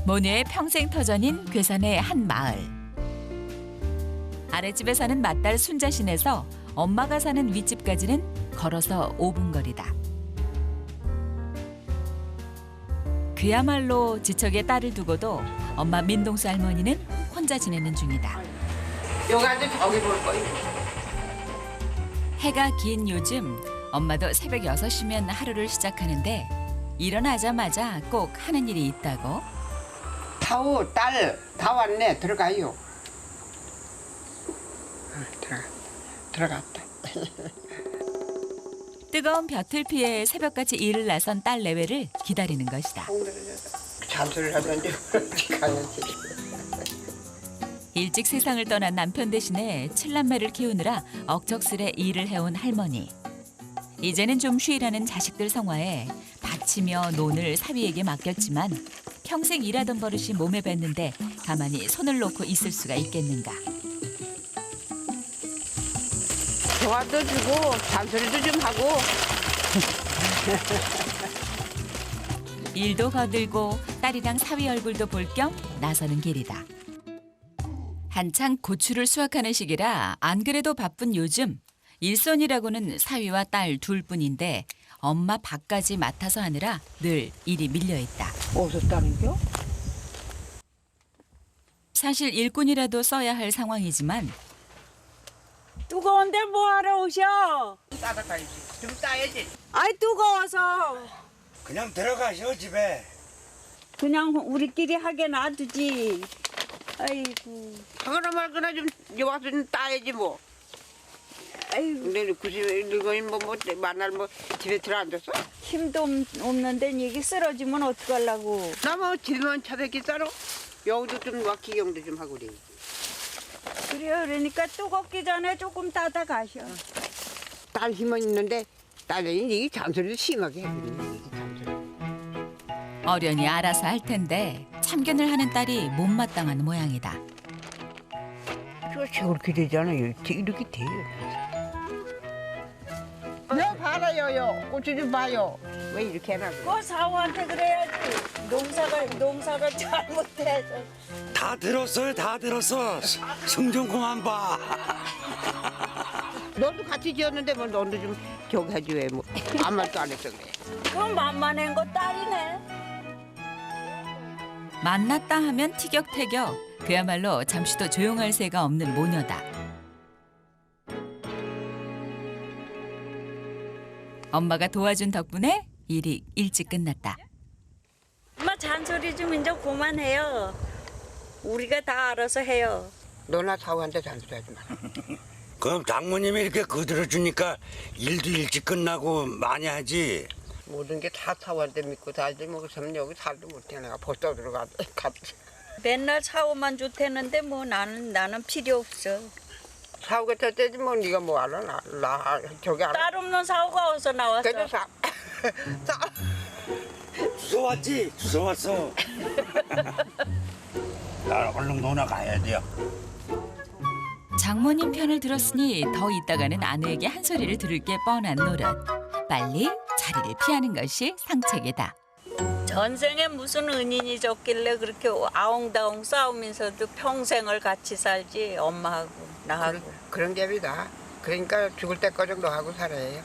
모녀의 평생터전인 괴산의 한 마을. 아랫집에 사는 맏딸 순자신에서 엄마가 사는 윗집까지는 걸어서 5분 거리다. 그야말로 지척에 딸을 두고도 엄마 민동수 할머니는 혼자 지내는 중이다. 여기까지 저기 볼 거예요. 해가 긴 요즘 엄마도 새벽 6시면 하루를 시작하는데 일어나자마자 꼭 하는 일이 있다고. 타우 딸 다 왔네. 들어가요. 들어갔다. 뜨거운 볕을 피해 새벽같이 일을 나선 딸 내외를 기다리는 것이다. 잔소리를 하던지 가야지. 일찍 세상을 떠난 남편 대신에 7남매를 키우느라 억척스레 일을 해온 할머니. 이제는 좀 쉬라는 자식들 성화에 바치며 논을 사위에게 맡겼지만 평생 일하던 버릇이 몸에 뱄는데 가만히 손을 놓고 있을 수가 있겠는가. 대화도 주고 잔소리도 좀 하고. 일도 거들고 딸이랑 사위 얼굴도 볼 겸 나서는 길이다. 한창 고추를 수확하는 시기라 안 그래도 바쁜 요즘 일손이라고는 사위와 딸 둘뿐인데 엄마 밥까지 맡아서 하느라 늘 일이 밀려있다. 어디서 따는겨? 사실 일꾼이라도 써야 할 상황이지만 뜨거운데 뭐하러 오셔? 따다 가야지. 좀 따야지. 아이 뜨거워서 그냥 들어가셔 집에. 그냥 우리끼리 하게 놔두지. 아이고 하거나 말거나 좀 와서 좀 따야지 뭐. 아이고 근데 90늙은이 뭐 만날 뭐 집에 들어앉았어? 힘도 없는데 이게 쓰러지면 어떡하려고. 나 뭐 집만 차대기 따로 여기도 좀 와키경도 좀 하고 그래. 그래요. 그러니까 뜨겁기 전에 조금 따다 가셔. 딸 힘은 있는데 딸이 이게 잔소리도 심하게 해. 잔소리. 어련히 알아서 할 텐데 참견을 하는 딸이 못마땅한 모양이다. 저 저렇게 되잖아요. 이렇게 돼요. 너 봐라요. 고추 좀 봐요. 왜 이렇게 해놔? 그 사오한테 그래야지. 농사가 잘못해서. 다 들었어요, 다 들었어. 승좀 그만 봐. 너도 같이 지었는데 뭐 너도 좀 저기 해줘 왜 뭐. 아무 말도 안 했어 그래. 그럼 만만한 거 딸이네. 만났다 하면 티격태격. 그야말로 잠시도 조용할 새가 없는 모녀다. 엄마가 도와준 덕분에 일이 일찍 끝났다. 엄마 잔소리 좀 이제 그만해요. 우리가 다 알아서 해요. 너나 사우한테 잔소리하지 마. 그럼 장모님이 이렇게 거들어주니까 일도 일찍 끝나고 많이 하지. 모든 게 다 사우한테 믿고 살지 뭐 그럼 여기 살도 못해 내가 벌써 들어가. 맨날 사오만 좋대는데 뭐 나는 필요 없어. 사우가 쳤대지 뭐 네가 뭐 알아? 나 저기 알아. 딸 없는 사오가 어디서 나왔어? 그래도 사. 주워 왔지? 주워 왔어. 나 얼른 논에 가야 돼요. 장모님 편을 들었으니 더 있다가는 아내에게 한 소리를 들을 게 뻔한 노릇. 빨리 자리를 피하는 것이 상책이다. 전생에 무슨 은인이 졌길래 그렇게 아웅다웅 싸우면서도 평생을 같이 살지 엄마하고 나하고. 그런 갭이다. 그러니까 죽을 때까지 너하고 살아요.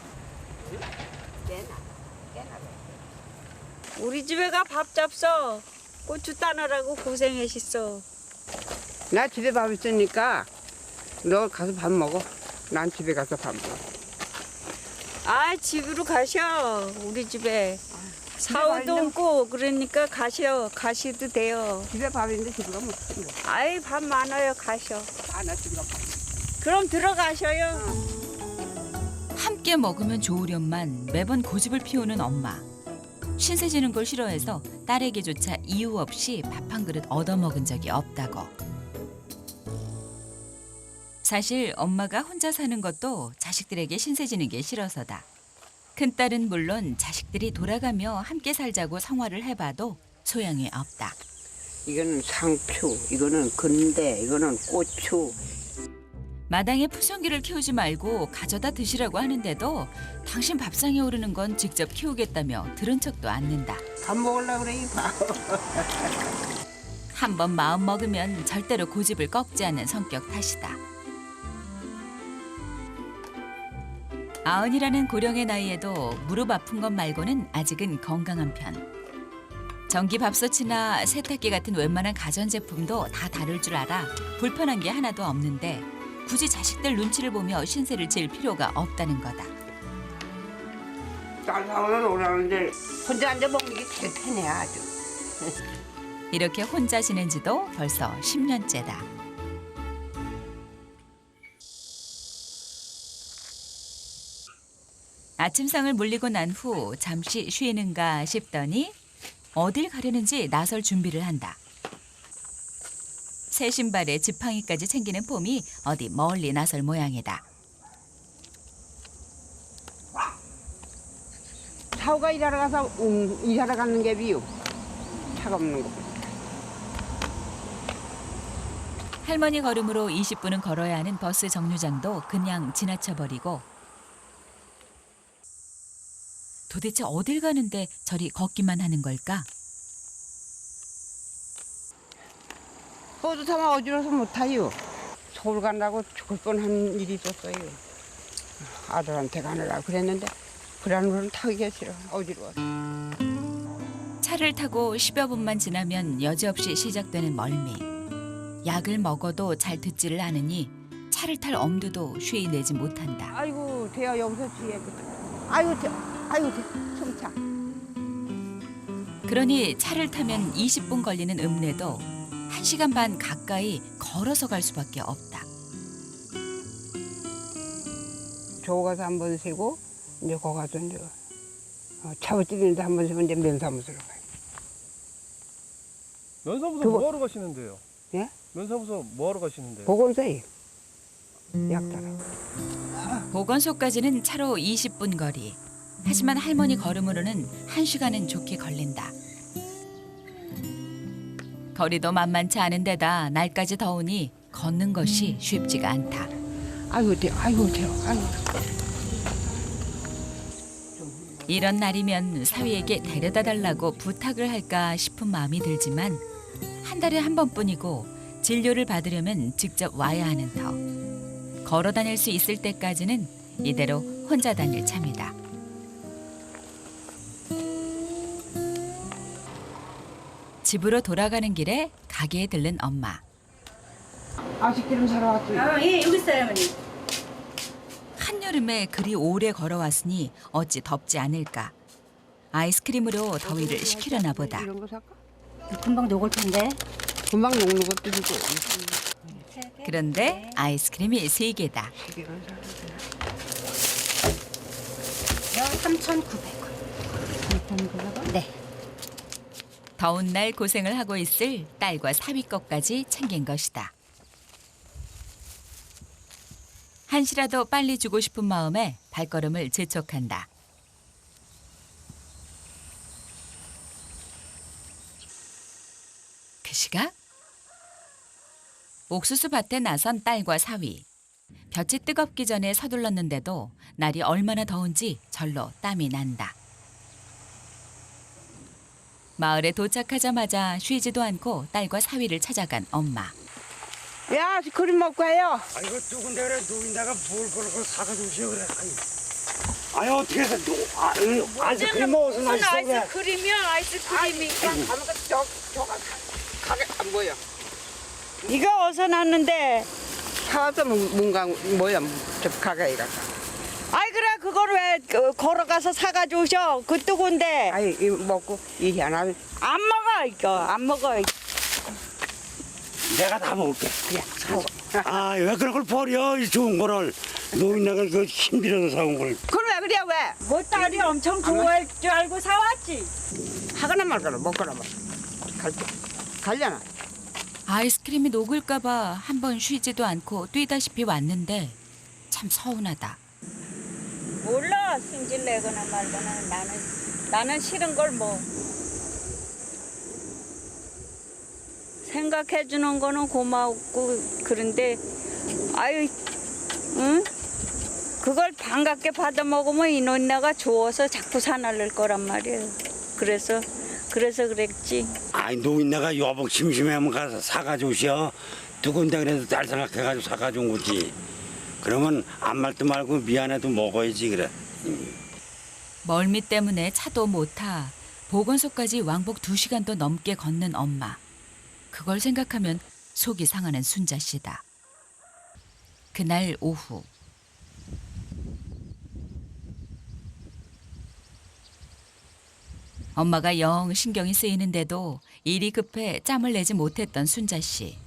우리 집에 가 밥 잡숴. 고추 따느라고 고생했어. 나 집에 밥 있으니까 너 가서 밥 먹어. 난 집에 가서 밥 먹어. 아 집으로 가셔. 우리 집에. 사오도 없고 그러니까 가셔도 돼요. 집에 밥 있는데 집에 가면 어떡해. 아이 밥 많아요. 가셔. 나 집에 가. 그럼 들어가셔요. 함께 먹으면 좋으련만 매번 고집을 피우는 엄마. 신세 지는 걸 싫어해서 딸에게조차 이유 없이 밥 한 그릇 얻어먹은 적이 없다고. 사실 엄마가 혼자 사는 것도 자식들에게 신세 지는 게 싫어서다. 큰딸은 물론 자식들이 돌아가며 함께 살자고 성화를 해봐도 소용이 없다. 이거는 상추, 이거는 근대, 이거는 고추. 마당에 푸성기를 키우지 말고 가져다 드시라고 하는데도 당신 밥상에 오르는 건 직접 키우겠다며 들은 척도 않는다. 밥 먹으려고 그래, 이 밥. 한 번 마음 먹으면 절대로 고집을 꺾지 않는 성격 탓이다. 90이라는 고령의 나이에도 무릎 아픈 것 말고는 아직은 건강한 편. 전기밥솥이나 세탁기 같은 웬만한 가전제품도 다 다룰 줄 알아 불편한 게 하나도 없는데 굳이 자식들 눈치를 보며 신세를 질 필요가 없다는 거다. 딸 사오는 오라는데 혼자 앉아 먹는 게 제일 편해 아주. 이렇게 혼자 지낸 지도 벌써 10년째다. 아침상을 물리고 난 후 잠시 쉬는가 싶더니 어딜 가려는지 나설 준비를 한다. 새 신발에 지팡이까지 챙기는 폼이 어디 멀리 나설 모양이다. 사오가 일하러 가서 일하러 가는 게 비유. 차가 없는 거. 할머니 걸음으로 20분은 걸어야 하는 버스 정류장도 그냥 지나쳐버리고 도대체 어딜 가는데 저리 걷기만 하는 걸까? 버스 타면 어지러워서 못 타요. 서울 간다고 죽을 뻔한 일이 있었어요. 아들한테 가느라 그랬는데 그라는 타기가 싫어. 어지러워. 차를 타고 10여 분만 지나면 여지없이 시작되는 멀미. 약을 먹어도 잘 듣지를 않으니 차를 탈 엄두도 쉬이 내지 못한다. 아이고 대야 여기서 뒤에. 아이고 대. 아이고 대. 숨차. 그러니 차를 타면 20분 걸리는 읍내도 1시간 반 가까이 걸어서 갈 수밖에 없다. 저 가서 한 번 쉬고 이제 거 가서 이제 차고 뛰는데 한 번 쉬면 이제 면사무소로 가요. 면사무소 그거- 뭐하러 가시는데요? 예? 면사무소 뭐하러 가시는데요? 보건소에 약 따라. 보건소까지는 차로 20분 거리. 하지만 할머니 걸음으로는 1시간은 좋게 걸린다. 거리도 만만치 않은 데다 날까지 더우니 걷는 것이 쉽지가 않다. 아이고 대. 아이고 대. 아이고. 이런 날이면 사위에게 데려다 달라고 부탁을 할까 싶은 마음이 들지만 한 달에 한 번뿐이고 진료를 받으려면 직접 와야 하는 터. 걸어 다닐 수 있을 때까지는 이대로 혼자 다닐 참이다. 집으로 돌아가는 길에 가게에 들른 엄마. 아식기름 사러 왔지. 예, 여기 있어요, 어머니. 한여름에 그리 오래 걸어왔으니 어찌 덥지 않을까. 아이스크림으로 더위를 식히려나 보다. 이런 거 살까? 금방 녹을 텐데. 금방 녹는 것도 있고. 그런데 아이스크림이 3개다. 시계를 사러. 3,900원. 네. 더운 날 고생을 하고 있을 딸과 사위 것까지 챙긴 것이다. 한시라도 빨리 주고 싶은 마음에 발걸음을 재촉한다. 그 시각 옥수수 밭에 나선 딸과 사위. 볕이 뜨겁기 전에 서둘렀는데도 날이 얼마나 더운지 절로 땀이 난다. 마을에 도착하자마자 쉬지도 않고 딸과 사위를 찾아간 엄마. 야, 아이스크림 먹고 해요. 아이고 누군데 그래 누군다가 뭘 그걸 사가지고 오시오 그래. 아유 어떻게 해서 아이스크림 먹어서 맛있어 그래. 아이스크림이야, 아이스크림이. 저 가게 안 보여. 이거 어디서 났는데? 사와서 뭔가 뭐야 저 가게에 가서. 아이 그래 그걸 왜 걸어가서 사가지고 오셔? 그 뜨거운데. 아이 이거 먹고 일이 안 하면 안 먹어 이거 안 먹어. 내가 다 먹을게. 그냥 사고. 아 왜 그런 걸 버려 이 좋은 거를 노인네가 그 힘들어서 사온 걸. 그럼 왜 그래 왜? 뭐 딸이 엄청 좋아할 줄 알고 사왔지. 하거나 말거나 먹거나 말. 갈려나. 아이스크림이 녹을까봐 한 번 쉬지도 않고 뛰다시피 왔는데 참 서운하다. 몰라 승질 내거나 말거나 나는 싫은 걸 뭐. 생각해 주는 거는 고맙고 그런데 아유 응? 그걸 반갑게 받아 먹으면 이놈네가 좋아서 자꾸 사날릴 거란 말이에요. 그래서 그래서 그랬지. 아이 노인네가 여복 심심하면 가서 사가지고 오셔. 누군데 그래도 딸 생각해가지고 사가지고 온 거지. 그러면 안 말도 말고 미안해도 먹어야지 그래. 멀미 때문에 차도 못 타 보건소까지 왕복 2시간도 넘게 걷는 엄마. 그걸 생각하면 속이 상하는 순자 씨다. 그날 오후 엄마가 영 신경이 쓰이는데도 일이 급해 짬을 내지 못했던 순자 씨.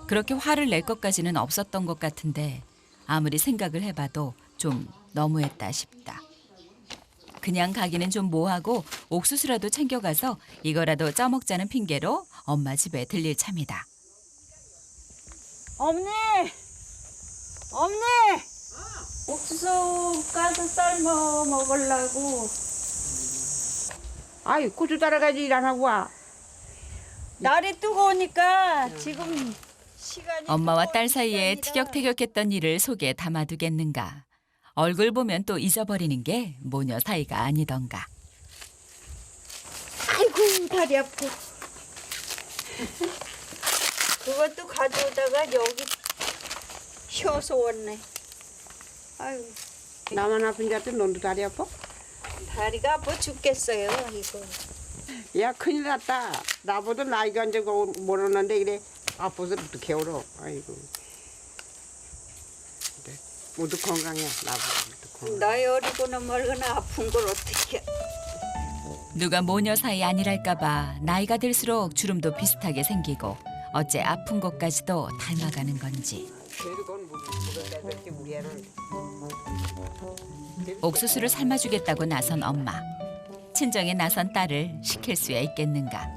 그렇게 화를 낼 것까지는 없었던 것 같은데 아무리 생각을 해봐도 좀 너무했다 싶다. 그냥 가기는 좀 뭐하고 옥수수라도 챙겨가서 이거라도 쪄먹자는 핑계로 엄마 집에 들릴 참이다. 어머니! 어머니! 옥수수 까서 삶아 먹으려고. 아이 고추 따라가지 일 안 하고 와. 날이 뜨거우니까 지금 시간이 엄마와 딸 뜨거우니까 사이에 아니라 티격태격했던 일을 속에 담아두겠는가. 얼굴 보면 또 잊어버리는 게 모녀 사이가 아니던가. 아이고 다리 아파. 그것도 가져오다가 여기 쉬어서 왔네. 아유 나만 아픈 줄 알았더니 너도 다리 아파? 다리가 아파 죽겠어요 이거. 야 큰일 났다. 나보다 나이가 이제 모르는데 이래 아파서 어떻게 울어. 아이고. 그래. 모두 건강해. 나보다 모두 건강. 나이 어리거나 말거나 아픈 걸 어떻게 해. 누가 모녀 사이 아니랄까봐 나이가 들수록 주름도 비슷하게 생기고 어째 아픈 것까지도 닮아가는 건지. 그건 모르겠지 우리 애는. 옥수수를 삶아주겠다고 나선 엄마. 친정에 나선 딸을 시킬 수야 있겠는가.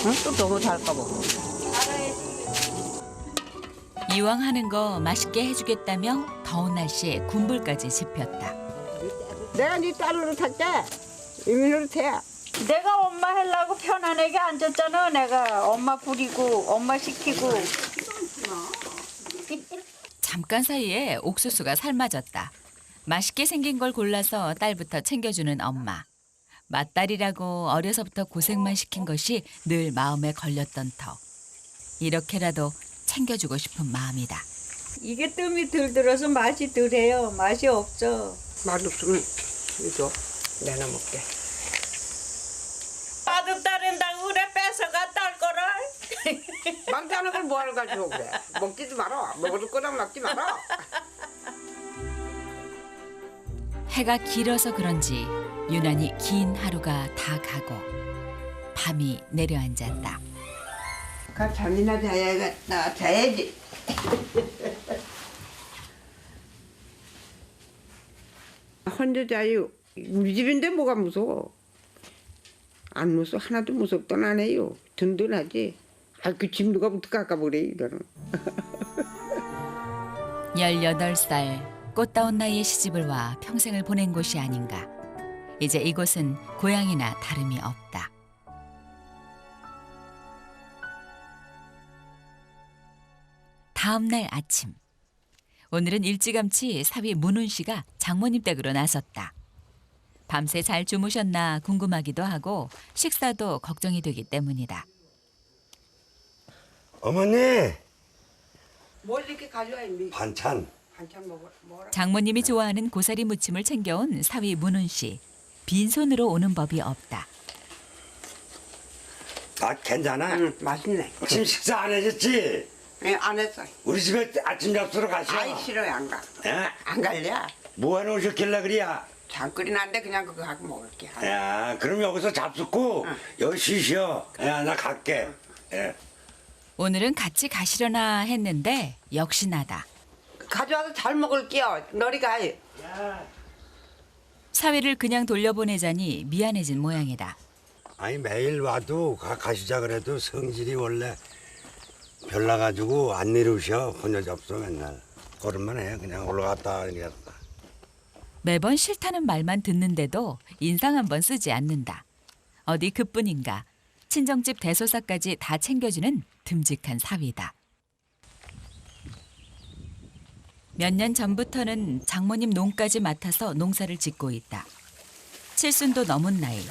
응? 또 너무 잘까 봐. 이왕 하는 거 맛있게 해주겠다며 더운 날씨에 군불까지 지폈다. 내가 네 딸로 탈게. 이민으로 태. 내가 엄마 하려고 편안하게 앉았잖아. 내가 엄마 부리고 엄마 시키고. 잠깐 사이에 옥수수가 삶아졌다. 맛있게 생긴 걸 골라서 딸부터 챙겨주는 엄마. 맏딸이라고 어려서부터 고생만 시킨 것이 늘 마음에 걸렸던 터. 이렇게라도 챙겨주고 싶은 마음이다. 이게 뜸이 덜 들어서 맛이 덜해요. 맛이 없죠. 맛없으면 이거 내나 먹게. 빠듯다른다고 그래 뺏어가 딸 거를. 망치하는 걸 뭐하러 가지고 그래. 먹지도 마라. 먹어도 꼬당 먹지 마라. 해가 길어서 그런지 유난히 긴 하루가 다 가고 밤이 내려앉았다. 가 잠이나 자야겠다. 자야지. 혼자 자요. 우리 집인데 뭐가 무서워. 안 무서워. 하나도 무섭던 안 해요. 든든하지. 그 집 누가 붙어 깎아버려 이거는. 18살 꽃다운 나이에 시집을 와 평생을 보낸 곳이 아닌가. 이제 이곳은 고향이나 다름이 없다. 다음 날 아침. 오늘은 일찌감치 사위 문훈 씨가 장모님 댁으로 나섰다. 밤새 잘 주무셨나 궁금하기도 하고 식사도 걱정이 되기 때문이다. 어머니 뭘 이렇게 가져와 임미. 반찬. 반찬 먹어라. 장모님이 좋아하는 고사리 무침을 챙겨온 사위 문훈 씨. 빈손으로 오는 법이 없다. 아 괜찮아? 응, 맛있네. 지금 식사 안 해줬지? 예, 안 했어. 우리 집에 아침 잡수러 가시오. 아이 싫어요 안 가. 예? 안 갈래? 뭐 해놓으셨길래 그래야? 장거리 난데 그냥 그거 하고 먹을게. 야 그럼 여기서 잡숫고 여기 쉬시오. 야나 갈게. 예. 오늘은 같이 가시려나 했는데 역시 나다. 가져와서 잘 먹을게요. 너리 가. 사위를 그냥 돌려보내자니 미안해진 모양이다. 아니 매일 와도 가시자 그래도 성질이 원래 별나가지고 안 내려오셔. 혼자 잡숴 맨날. 걸음만 해. 그냥 올라갔다 이랬다. 매번 싫다는 말만 듣는데도 인상 한 번 쓰지 않는다. 어디 그뿐인가. 친정집 대소사까지 다 챙겨주는 듬직한 사위다. 몇 년 전부터는 장모님 농까지 맡아서 농사를 짓고 있다. 칠순도 넘은 나이.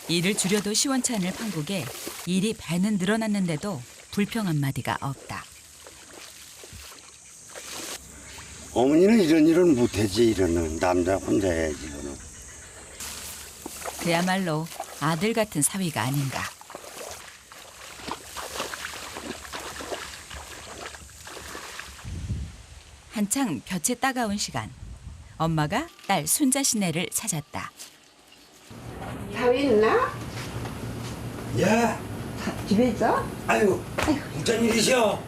일을 줄여도 시원치 않을 판국에 일이 배는 늘어났는데도 불평 한마디가 없다. 어머니는 이런 일은 못하지. 이러는 남자 혼자 해야지. 이거는. 그야말로 아들 같은 사위가 아닌가. 한창 볕이 따가운 시간. 엄마가 딸 순자 시내를 찾았다. 사위 있나? 야, 집에 있어? 아유, 무슨 일이셔?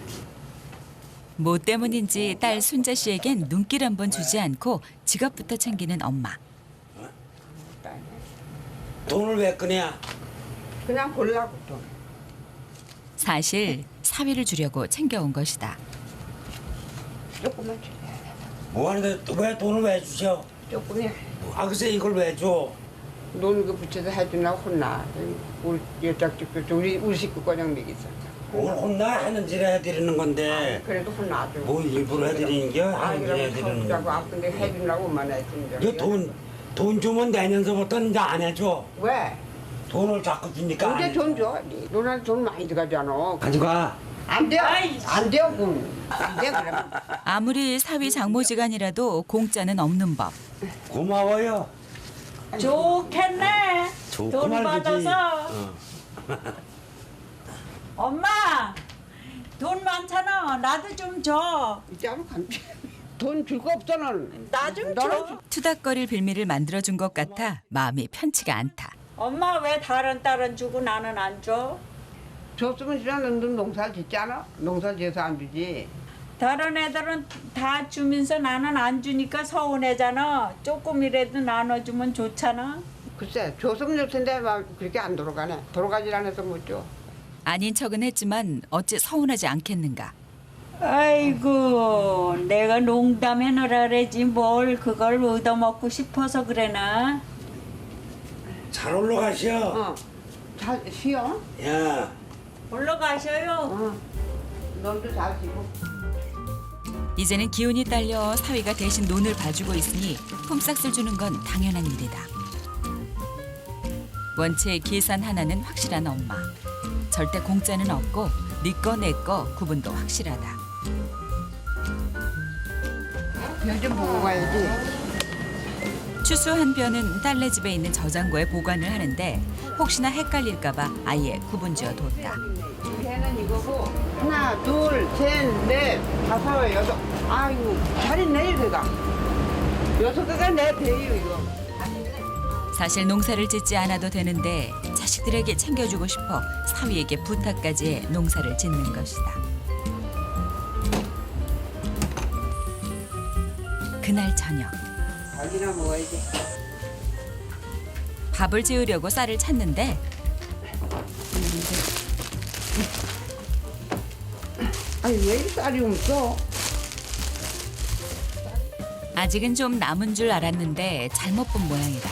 뭐 때문인지 딸 순자 씨에겐 눈길 한 번 주지 않고 지갑부터 챙기는 엄마. 돈을 왜 끄냐? 그냥 보려고 또. 사실 사위를 주려고 챙겨온 것이다. 조금만 줘. 뭐 하는데 또 왜 돈을 왜 주셔? 조금이야. 아, 글쎄 이걸 왜 줘? 노는 거 붙여서 해주려고 혼나. 우리 여짝집도 우리 식구 거냥 먹이서. 뭘 혼나 하는 질 해드리는 건데 그래도 혼나줘. 뭐 일부러 해드리는 겨? 하는 질 해드리는 자고 거. 아픈데 해주려고 얼마나 했는데. 너돈 주면 내년서부터는 이제 안 해줘. 왜? 돈을 자꾸 주니까 안 언제 해. 돈 줘? 너한테 돈 많이 들어가잖아. 가져가. 안 돼요. 안 돼요, 그럼. 안 돼, 그러면. 아무리 사위 장모지간이라도 공짜는 없는 법. 고마워요. 좋겠네. 좋고 돈 말이지. 받아서. 어. 엄마, 돈 많잖아. 나도 좀 줘. 이제 한번 감지. 돈 줄 거 없어, 너는. 나 좀 줘. 투닥거릴 빌미를 만들어준 것 같아 마음이 편치가 않다. 엄마 왜 다른 딸은 주고 나는 안 줘? 줬으면 진짜 너는 농사를 짓잖아? 농사를 지어서 안 주지. 다른 애들은 다 주면서 나는 안 주니까 서운해잖아. 조금이라도 나눠주면 좋잖아. 글쎄, 줬으면 줄 텐데 막 그렇게 안 돌아가네. 돌아가질 않아서 못 줘. 아닌 척은 했지만 어찌 서운하지 않겠는가. 아이고, 내가 농담해놓으라 그러지 뭘 그걸 얻어먹고 싶어서 그래나? 잘 올라가시오. 어. 잘 쉬어? 야, 올라가셔요. 어. 넌도 잘 쉬고. 이제는 기운이 딸려 사위가 대신 논을 봐주고 있으니 품삯을 주는 건 당연한 일이다. 원체 계산 하나는 확실한 엄마. 절대 공짜는 없고 네 거 내 거 구분도 확실하다. 별 좀 보고 가야지. 추수한 벼는 딸네 집에 있는 저장고에 보관을 하는데 혹시나 헷갈릴까 봐 아예 구분지어 뒀다. 배는 이거고 하나, 둘, 셋, 넷, 다섯, 여섯. 아이고 잘 있네 배가. 6개가 내 배예요 이거. 사실 농사를 짓지 않아도 되는데 자식들에게 챙겨주고 싶어 사위에게 부탁까지 해 농사를 짓는 것이다. 그날 저녁 밥이나 먹어야지. 밥을 지으려고 쌀을 찾는데 아니 왜 이 쌀이 없어? 아직은 좀 남은 줄 알았는데 잘못 본 모양이다.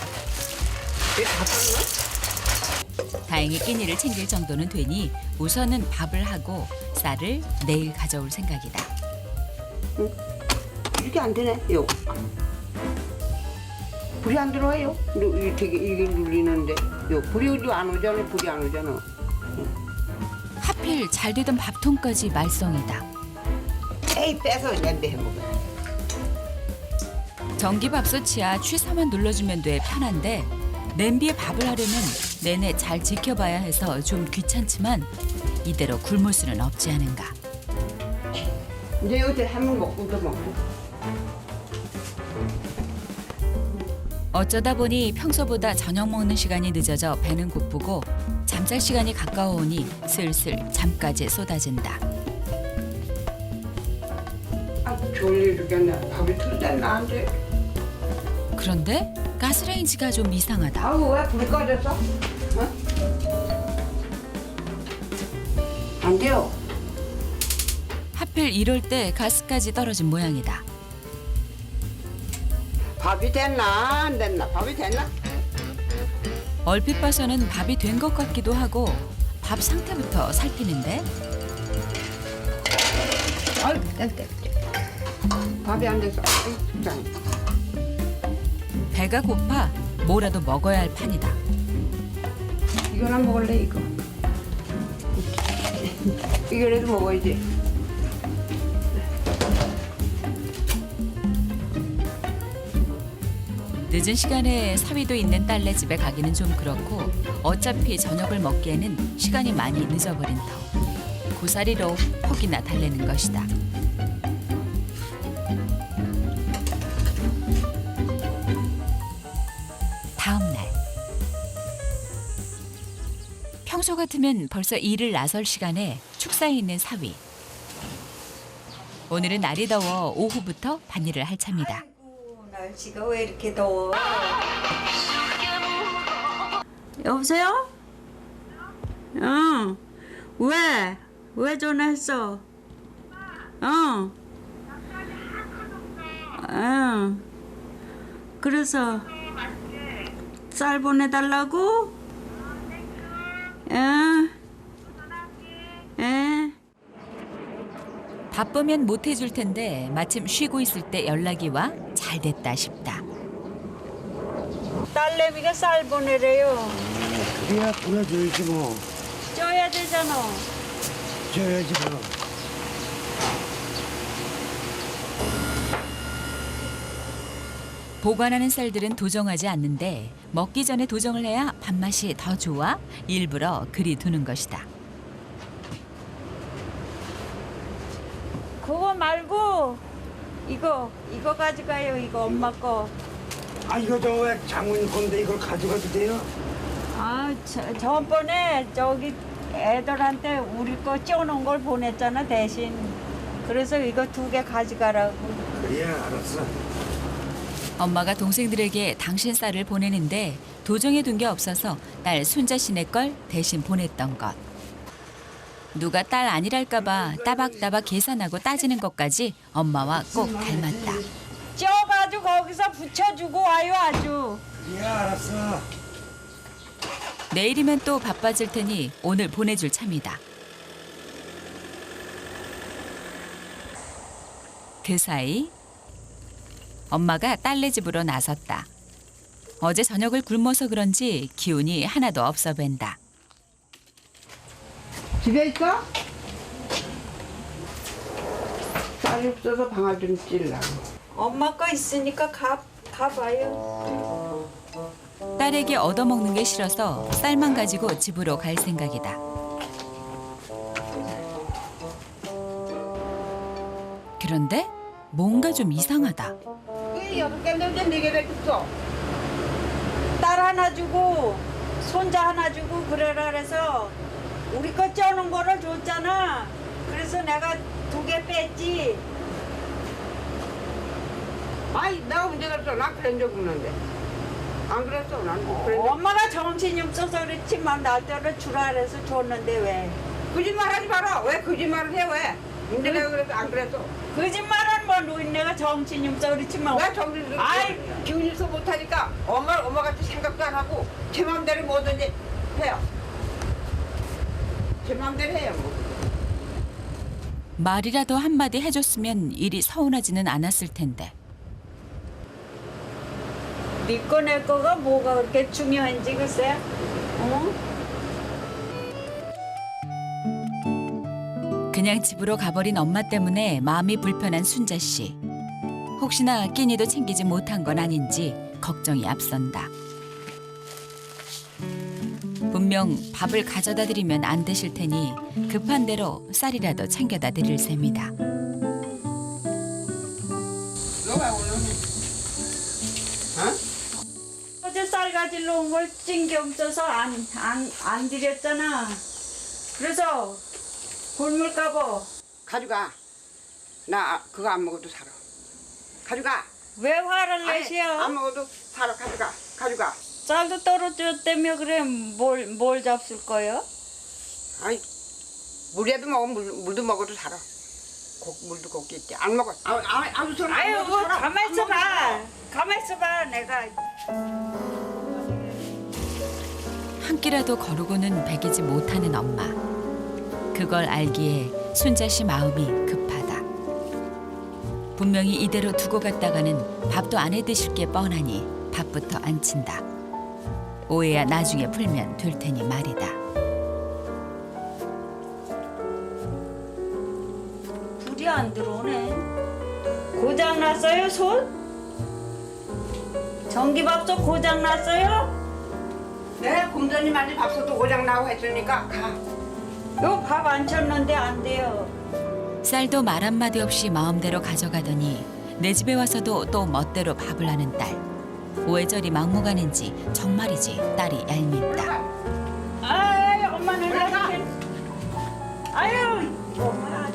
왜다 샀나? 다행히 끼니를 챙길 정도는 되니 우선은 밥을 하고 쌀을 내일 가져올 생각이다. 이렇게 안 되네. 요. 불이 안 들어와요. 이게 눌리는데. 요 불이 안 오잖아. 불이 안 오잖아. 하필 잘 되던 밥통까지 말썽이다. 에이 빼서 냄비 해먹어. 전기밥솥이야 취사만 눌러주면 돼 편한데 냄비에 밥을 하려면 내내 잘 지켜봐야 해서 좀 귀찮지만 이대로 굶을 수는 없지 않은가. 이제 요새 한번 먹고 또 먹고. 어쩌다 보니 평소보다 저녁 먹는 시간이 늦어져 배는 고프고 잠잘 시간이 가까워오니 슬슬 잠까지 쏟아진다. 아 졸리 죽겠네. 밥이 틀렸나 안 돼? 그런데 가스레인지가 좀 이상하다. 아우 왜 불이 꺼졌어? 어? 안 돼요. 하필 이럴 때 가스까지 떨어진 모양이다. 밥이 됐나 안 됐나? 밥이 됐나? 얼핏 봐서는 밥이 된 것 같기도 하고 밥 상태부터 살피는데 아이고 됐대. 밥이 안 됐어. 아이 진짜. 배가 고파 뭐라도 먹어야 할 판이다. 이거나 먹을래 이거. 이거라도 먹어야지. 늦은 시간에 사위도 있는 딸네 집에 가기는 좀 그렇고 어차피 저녁을 먹기에는 시간이 많이 늦어버린 터. 고사리로 혹이나 달래는 것이다. 다음 날. 평소 같으면 벌써 일을 나설 시간에 축사에 있는 사위. 오늘은 날이 더워 오후부터 밭일을 할 참이다. 날씨가 왜 이렇게 더워? 여보세요? 응. 왜? 왜 전화했어? 응. 응. 그래서 쌀 보내달라고? 응. 응. 바쁘면 못 해줄 텐데 마침 쉬고 있을 때 연락이 와 잘 됐다 싶다. 딸내미가 쌀 보내래요. 그래야 보내줘야지 뭐. 쪄야 되잖아. 줘야지 뭐. 보관하는 쌀들은 도정하지 않는데 먹기 전에 도정을 해야 밥맛이 더 좋아 일부러 그리 두는 것이다. 그거 말고 이거 가져가요. 이거 엄마 거. 아 이거 저 왜 장모님 건데 이걸 가져가도 돼요? 아, 저번에 저기 애들한테 우리 거 쪄놓은 걸 보냈잖아 대신. 그래서 이거 2개 가져가라고. 그래 알았어. 엄마가 동생들에게 당신 쌀을 보내는데 도정해 둔 게 없어서 딸 순자 씨네 걸 대신 보냈던 것. 누가 딸 아니랄까 봐 따박따박 계산하고 따지는 것까지 엄마와 꼭 닮았다. 쪄가지고 거기서 붙여주고 와요 아주. 그래 알았어. 내일이면 또 바빠질 테니 오늘 보내줄 참이다. 그 사이 엄마가 딸네 집으로 나섰다. 어제 저녁을 굶어서 그런지 기운이 하나도 없어 뵌다. 집에 있어? 쌀이 없어서 방아 좀 찔라고. 엄마 거 있으니까 가봐요. 딸에게 얻어먹는 게 싫어서 쌀만 가지고 집으로 갈 생각이다. 그런데 뭔가 좀 이상하다. 왜 6개인데 왜 4개밖에 없어? 딸 하나 주고 손자 하나 주고 그래라 그래서 우리 거 쪄놓은 거를 줬잖아. 그래서 내가 2개 뺐지. 아이 내가 언제 그랬어? 난 그런 적 없는데. 안 그랬어? 난 그런 적. 엄마가 정신이 없어서 그렇지만 나한테는 주라 그래서 줬는데 왜? 거짓말하지 마라. 왜 거짓말을 해 왜? 내가 그래서 안 그랬어. 거짓말은 뭐 노인네가 정신이 없어 그렇지만 왜 정신 아이. 기운이 있어 못하니까 엄마 같이 생각도 안 하고 제 마음대로 뭐든지 해요. 제 마음대로 해요 뭐. 말이라도 한마디 해줬으면 일이 서운하지는 않았을 텐데. 네 거 내 거가 뭐가 그렇게 중요한지 글쎄. 어? 그냥 집으로 가버린 엄마 때문에 마음이 불편한 순자 씨. 혹시나 끼니도 챙기지 못한 건 아닌지 걱정이 앞선다. 분명 밥을 가져다 드리면 안 되실 테니 급한 대로 쌀이라도 챙겨다 드릴 셈이다. 너가 오늘 어제 쌀 가지러 온 걸 찐게 없어서 안 드렸잖아. 그래서 굶을까봐. 가져가. 나 그거 안 먹어도 살아. 가져가. 왜 화를 아니, 내시오? 안 먹어도 살아. 가져가. 가져가. 쌀도 떨어졌다며 그래 뭘 잡술 거요? 아니 물이라도 먹어. 물도 먹어도 살아. 물도 곱게 있지. 안 먹어. 아무 소리 안 아유 먹어도 뭐 살아. 가만 있어봐. 가만 있어봐 내가. 한 끼라도 거르고는 배기지 못하는 엄마. 그걸 알기에 순자 씨 마음이 급하다. 분명히 이대로 두고 갔다가는 밥도 안 해 드실 게 뻔하니 밥부터 안 친다. 오해야 나중에 풀면 될 테니 말이다. 불이 안 들어오네. 고장 났어요, 손? 전기밥솥 고장 났어요? 네, 곰돌이 말이 밥솥도 고장나고 했으니까 가. 요 밥 안 쳤는데 안 돼요. 쌀도 말 한마디 없이 마음대로 가져가더니 내 집에 와서도 또 멋대로 밥을 하는 딸. 왜 저리 막무가내인지 정말이지 딸이 얄밉다. 아이, 엄마는 이렇게. 아유, 엄마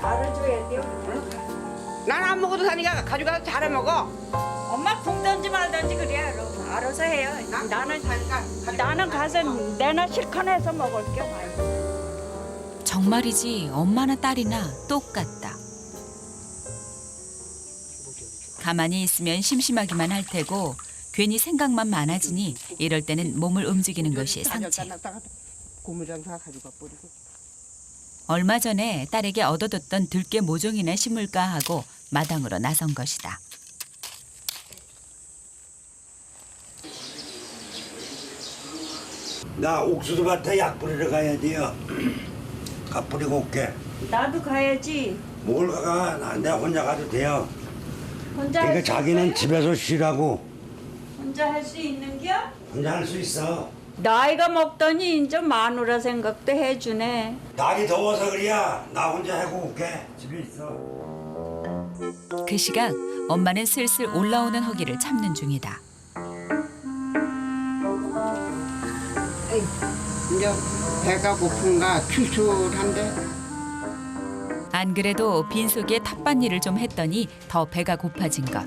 알아줘야 돼요. 난 안 먹어도 사니까 가져가서 잘해 먹어. 엄마 굶든지 말든지 그래. 알아서 해요. 나는 가서 내나 실컷 해서 먹을게. 정말이지 엄마나 딸이나 똑같다. 가만히 있으면 심심하기만 할 테고 괜히 생각만 많아지니 이럴 때는 몸을 움직이는 것이 상책. 고무장사 가져가 버리고. 얼마 전에 딸에게 얻어뒀던 들깨 모종이나 심을까 하고 마당으로 나선 것이다. 나 옥수수 밭에 약 뿌리러 가야 돼요. 가 뿌리고 올게. 나도 가야지. 뭘 가? 내가 혼자 가도 돼요. 혼자 그러니까 할 수 자기는 있어요? 집에서 쉬라고. 혼자 할 수 있는겨? 혼자 할 수 있어. 나이가 먹더니 이제 마누라 생각도 해주네. 날이 더워서 그래야. 나 혼자 하고 올게. 집에 있어. 그 시각 엄마는 슬슬 올라오는 허기를 참는 중이다. 이제 배가 고픈가 출출한데. 안 그래도 빈속에 텃밭일을 좀 했더니 더 배가 고파진 것.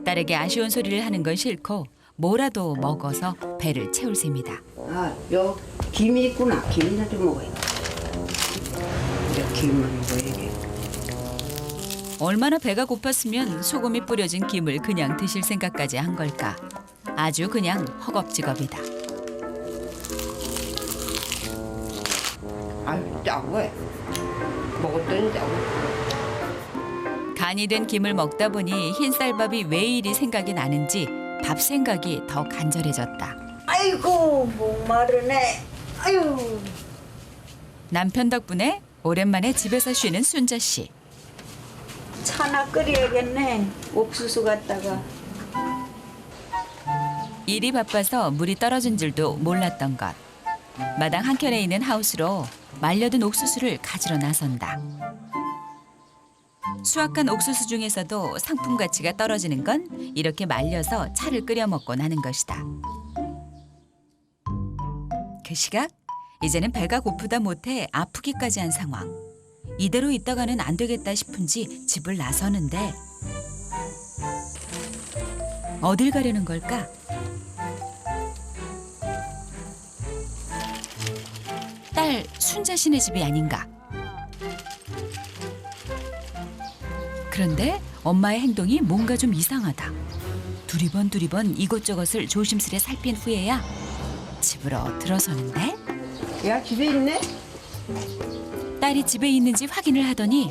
딸에게 아쉬운 소리를 하는 건 싫고 뭐라도 먹어서 배를 채울 셈이다. 아, 요 김이 있구나. 김이나 좀 먹어야 돼. 이제 김을 먹어야지. 얼마나 배가 고팠으면 소금이 뿌려진 김을 그냥 드실 생각까지 한 걸까. 아주 그냥 허겁지겁이다. 아유, 짜고 해. 먹었더니 짜고. 간이 된 김을 먹다 보니 흰쌀밥이 왜 이리 생각이 나는지 밥 생각이 더 간절해졌다. 아이고 목마르네. 아유. 남편 덕분에 오랜만에 집에서 쉬는 순자 씨. 차나 끓여야겠네. 옥수수 갖다가. 일이 바빠서 물이 떨어진 줄도 몰랐던 것. 마당 한켠에 있는 하우스로 말려든 옥수수를 가지러 나선다. 수확한 옥수수 중에서도 상품 가치가 떨어지는 건 이렇게 말려서 차를 끓여 먹고 나는 것이다. 그 시각 이제는 배가 고프다 못해 아프기까지 한 상황. 이대로 있다가는 안 되겠다 싶은지 집을 나서는데 어딜 가려는 걸까? 딸 순자 씨네 집이 아닌가? 그런데 엄마의 행동이 뭔가 좀 이상하다. 두리번 이것저것을 조심스레 살핀 후에야 집으로 들어서는데 야, 집에 있네? 딸이 집에 있는지 확인을 하더니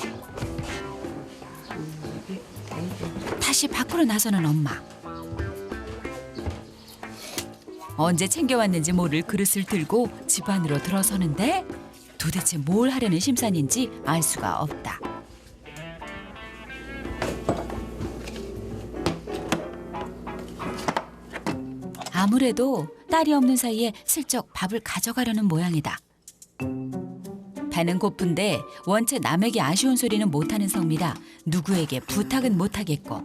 다시 밖으로 나서는 엄마. 언제 챙겨왔는지 모를 그릇을 들고 집 안으로 들어서는데 도대체 뭘 하려는 심산인지 알 수가 없다. 아무래도 딸이 없는 사이에 슬쩍 밥을 가져가려는 모양이다. 배는 고픈데 원체 남에게 아쉬운 소리는 못하는 성미라 누구에게 부탁은 못하겠고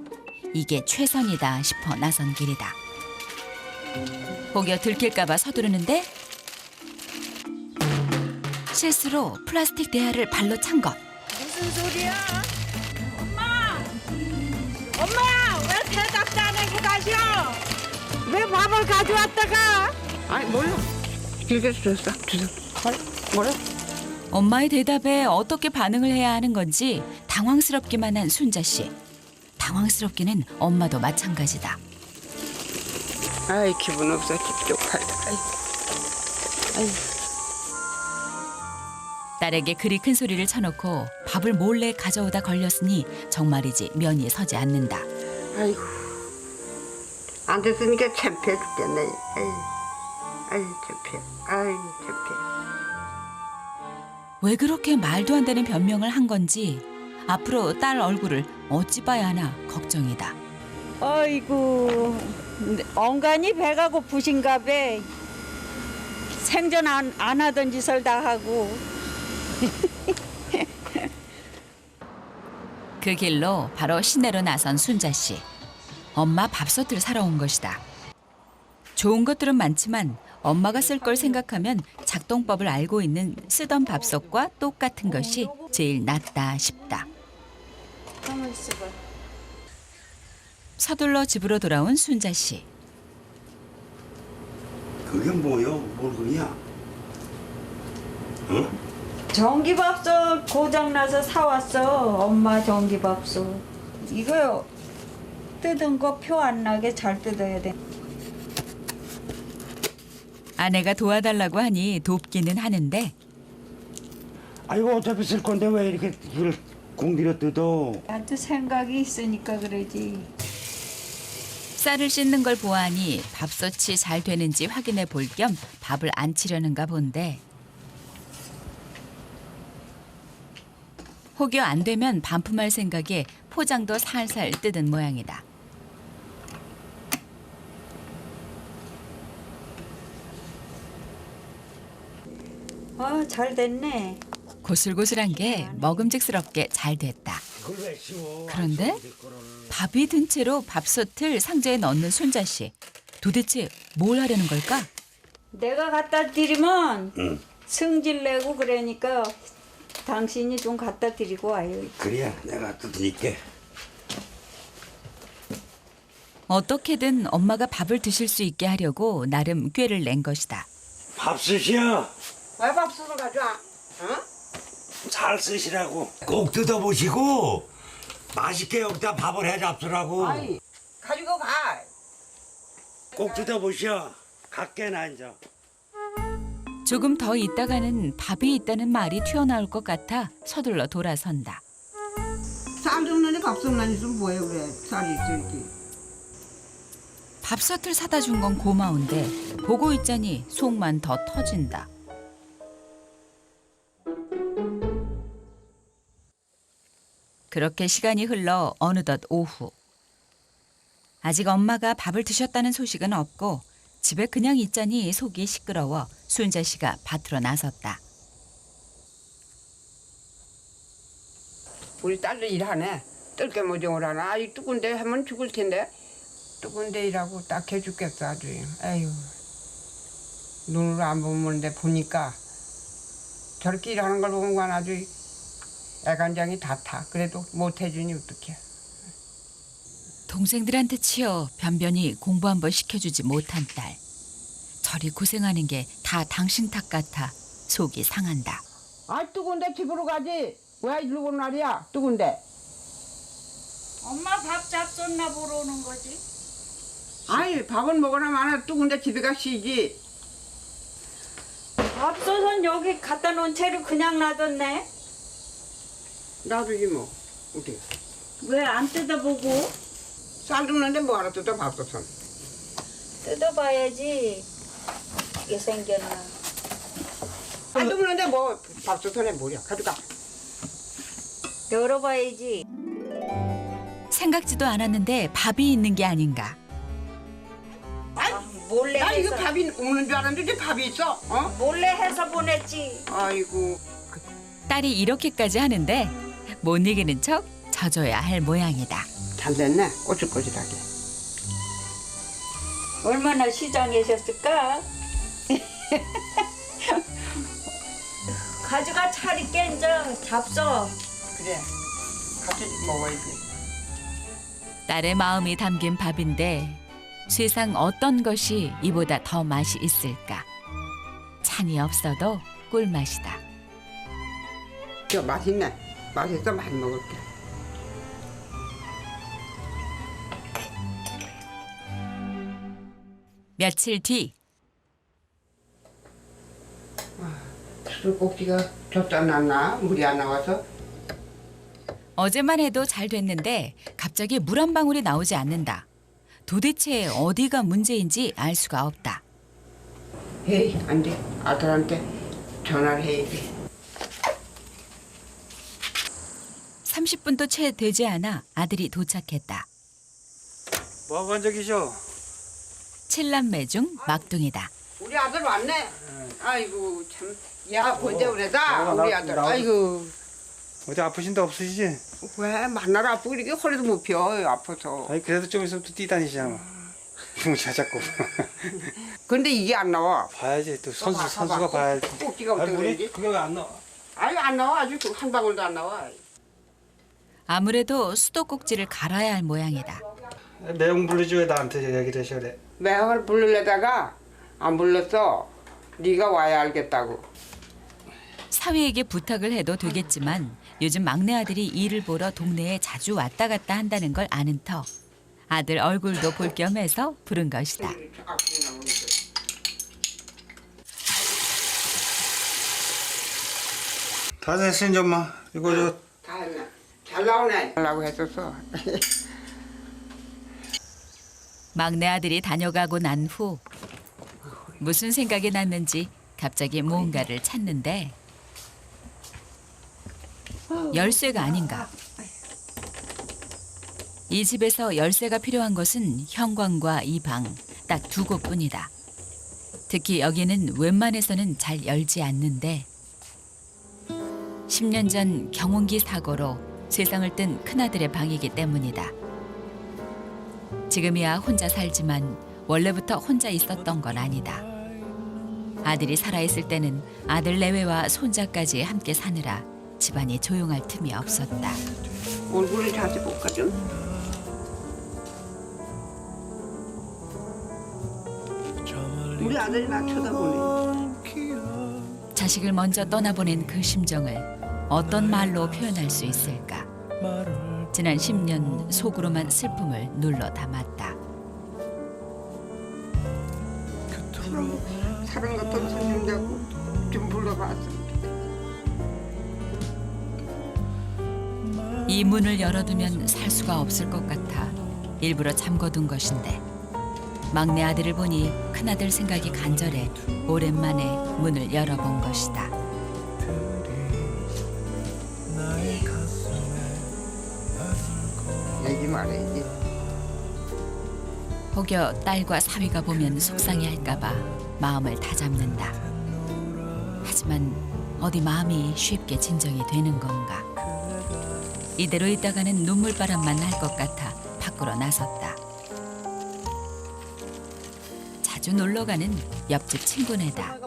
이게 최선이다 싶어 나선 길이다. 혹여 들킬까 봐 서두르는데 실수로 플라스틱 대야를 발로 찬 것. 무슨 소리야? 엄마 왜 대답도 안 하고 가셔? 왜 밥을 가져왔다가? 아니, 몰라. 길게 줬어. 주소. 뭐래? 엄마의 대답에 어떻게 반응을 해야 하는 건지 당황스럽기만 한 순자 씨. 당황스럽기는 엄마도 마찬가지다. 아이, 기분 없어. 쪽팔려. 아이. 딸에게 그리 큰 소리를 쳐놓고 밥을 몰래 가져오다 걸렸으니 정말이지 면이 서지 않는다. 아이고. 안 됐으니까 창피해 죽겠네. 아이 창피해. 아이 창피해. 왜 그렇게 말도 안 되는 변명을 한 건지 앞으로 딸 얼굴을 어찌 봐야 하나 걱정이다. 아이고, 엉간이 배가 고프신가 봐. 생전 안 하던 짓을 다 하고. 그 길로 바로 시내로 나선 순자 씨. 엄마 밥솥을 사러 온 것이다. 좋은 것들은 많지만 엄마가 쓸 걸 생각하면 작동법을 알고 있는 쓰던 밥솥과 똑같은 것이 제일 낫다 싶다. 가만 있어봐. 서둘러 집으로 돌아온 순자 씨. 그게 뭐요? 뭘 그냐? 응? 전기밥솥 고장나서 사왔어. 엄마 전기밥솥. 이거 뜯은 거 표 안 나게 잘 뜯어야 돼. 아내가 도와달라고 하니 돕기는 하는데 아이고 어차피 쓸 건데 왜 이렇게 이걸 공들여 뜯어? 나도 생각이 있으니까 그러지. 쌀을 씻는 걸 보아하니 밥솥이 잘 되는지 확인해 볼 겸 밥을 안 치려는가 본데 혹여 안 되면 반품할 생각에 포장도 살살 뜯은 모양이다. 잘 됐네. 고슬고슬한 게 먹음직스럽게 잘 됐다. 그걸 왜 씌워? 그런데 밥이 든 채로 밥솥을 상자에 넣는 순자 씨. 도대체 뭘 하려는 걸까? 내가 갖다 드리면 응. 승질 내고 그러니까 당신이 좀 갖다 드리고 와요. 그래야 내가 뜯을게. 어떻게든 엄마가 밥을 드실 수 있게 하려고 나름 꾀를 낸 것이다. 밥솥이야. 왜 밥솥을 가져와? 어? 잘 쓰시라고. 꼭 뜯어보시고 맛있게 여기다 밥을 해 잡수라고. 아이 가지고 가. 꼭 뜯어보셔. 갈게나 이제. 조금 더 있다가는 밥이 있다는 말이 튀어나올 것 같아 서둘러 돌아선다. 쌀 줍는데 밥솥만 있으면 뭐해 그래. 쌀이 있어야지. 밥솥을 사다 준 건 고마운데 보고 있자니 속만 더 터진다. 그렇게 시간이 흘러 어느덧 오후. 아직 엄마가 밥을 드셨다는 소식은 없고 집에 그냥 있자니 속이 시끄러워 순자 씨가 밭으로 나섰다. 우리 딸도 일하네. 뜰게 모종을 하나. 아이 뜨거운데 하면 죽을 텐데. 뜨거운데 일하고 딱 해죽겠어 아주. 에휴. 눈으로 안 보는데 보니까 저렇게 일하는 걸 보면 아주 애간장이 다 타. 그래도 못 해주니 어떡해. 동생들한테 치여 변변히 공부 한번 시켜주지 못한 딸. 저리 고생하는 게 다 당신 탓 같아 속이 상한다. 아 뜨거운데 집으로 가지. 왜 이러고 날이야 뜨거운데. 엄마 밥 잡숫나 보러 오는 거지. 아이 밥은 먹으나 마나 뜨거운데 집에 가 쉬지. 밥솥은 여기 갖다 놓은 채로 그냥 놔뒀네. 놔두지 뭐. 어디. 왜 안 뜯어보고? 쌀 줍는데 뭐하러 뜯어 밥솥은. 뜯어봐야지. 이게 생겼나. 쌀 줍는데 뭐 밥솥에 뭐야. 가져가. 열어봐야지. 생각지도 않았는데 밥이 있는 게 아닌가. 몰래 나 이거 해서. 밥이 없는 줄 알았는데 이제 밥이 있어. 어? 몰래 해서 보냈지. 아이고. 딸이 이렇게까지 하는데 못 이기는 척 져줘야 할 모양이다. 잘 됐네. 꼬질꼬질하게. 얼마나 시장이셨을까? 가져가 차리 깬져 잡숴. 그래. 같이 먹어야지. 딸의 마음이 담긴 밥인데 세상 어떤 것이 이보다 더 맛이 있을까. 찬이 없어도 꿀맛이다. 저 맛있네. 맛있어 많이 먹을게. 며칠 뒤 수도꼭지가 젖지 않나? 물이 안 나와서. 어제만 해도 잘 됐는데 갑자기 물 한 방울이 나오지 않는다. 도대체 어디가 문제인지 알 수가 없다. 에이, 안 돼. 아들한테 전화를 해야 돼. 30분도 채 되지 않아 아들이 도착했다. 뭐하고 간 적이셔? 칠남매 중 막둥이다. 우리 아들 왔네. 아이고 참. 야 본데 그래다 나와, 우리 나- 아들. 나와. 아이고 어디 아프신 데 없으시지? 왜 만나러 아프고 이렇게 허리도 못 펴 아파서. 아니 그래도 좀 있으면 또 뛰다니시잖아. 잘 잡고. 근데 이게 안 나와. 봐야지 또 선수 봐봐, 선수가 봐봐. 봐야지. 꼭지가 어떻게 물이 그러지? 그게 왜 안 나와? 아니 안 나와 아주 한 방울도 안 나와. 아무래도 수도꼭지를 갈아야 할 모양이다. 매형 부르지 왜 나한테 얘기를 하셔 그래? 매형을 부르려다가 안 불렀어. 네가 와야 알겠다고. 사위에게 부탁을 해도 되겠지만 요즘 막내 아들이 일을 보러 동네에 자주 왔다 갔다 한다는 걸 아는 터 아들 얼굴도 볼 겸해서 부른 것이다. 다 됐어 이제 엄마. 이거 저 다 했네. 잘 나오네. 하려고 했었어. 막내 아들이 다녀가고 난 후 무슨 생각이 났는지 갑자기 무언가를 찾는데 열쇠가 아닌가. 이 집에서 열쇠가 필요한 것은 현관과 이 방 딱 두 곳뿐이다. 특히 여기는 웬만해서는 잘 열지 않는데 10년 전 경운기 사고로 세상을 뜬 큰아들의 방이기 때문이다. 지금이야 혼자 살지만 원래부터 혼자 있었던 건 아니다. 아들이 살아있을 때는 아들 내외와 손자까지 함께 사느라 집안이 조용할 틈이 없었다. 얼굴을 자주 볼까 좀? 우리 아들이 나 쳐다보네. 자식을 먼저 떠나보낸 그 심정을 어떤 말로 표현할 수 있을까? 지난 10년 속으로만 슬픔을 눌러 담았다. 사람 같은 손님 잡고 좀 불러봤어. 이 문을 열어두면 살 수가 없을 것 같아 일부러 잠궈둔 것인데 막내 아들을 보니 큰아들 생각이 간절해 오랜만에 문을 열어본 것이다. 얘기 말해야지. 혹여 딸과 사위가 보면 속상해할까 봐 마음을 다잡는다. 하지만 어디 마음이 쉽게 진정이 되는 건가. 이대로 있다가는 눈물바람만 날 것 같아 밖으로 나섰다. 자주 놀러가는 옆집 친구네다.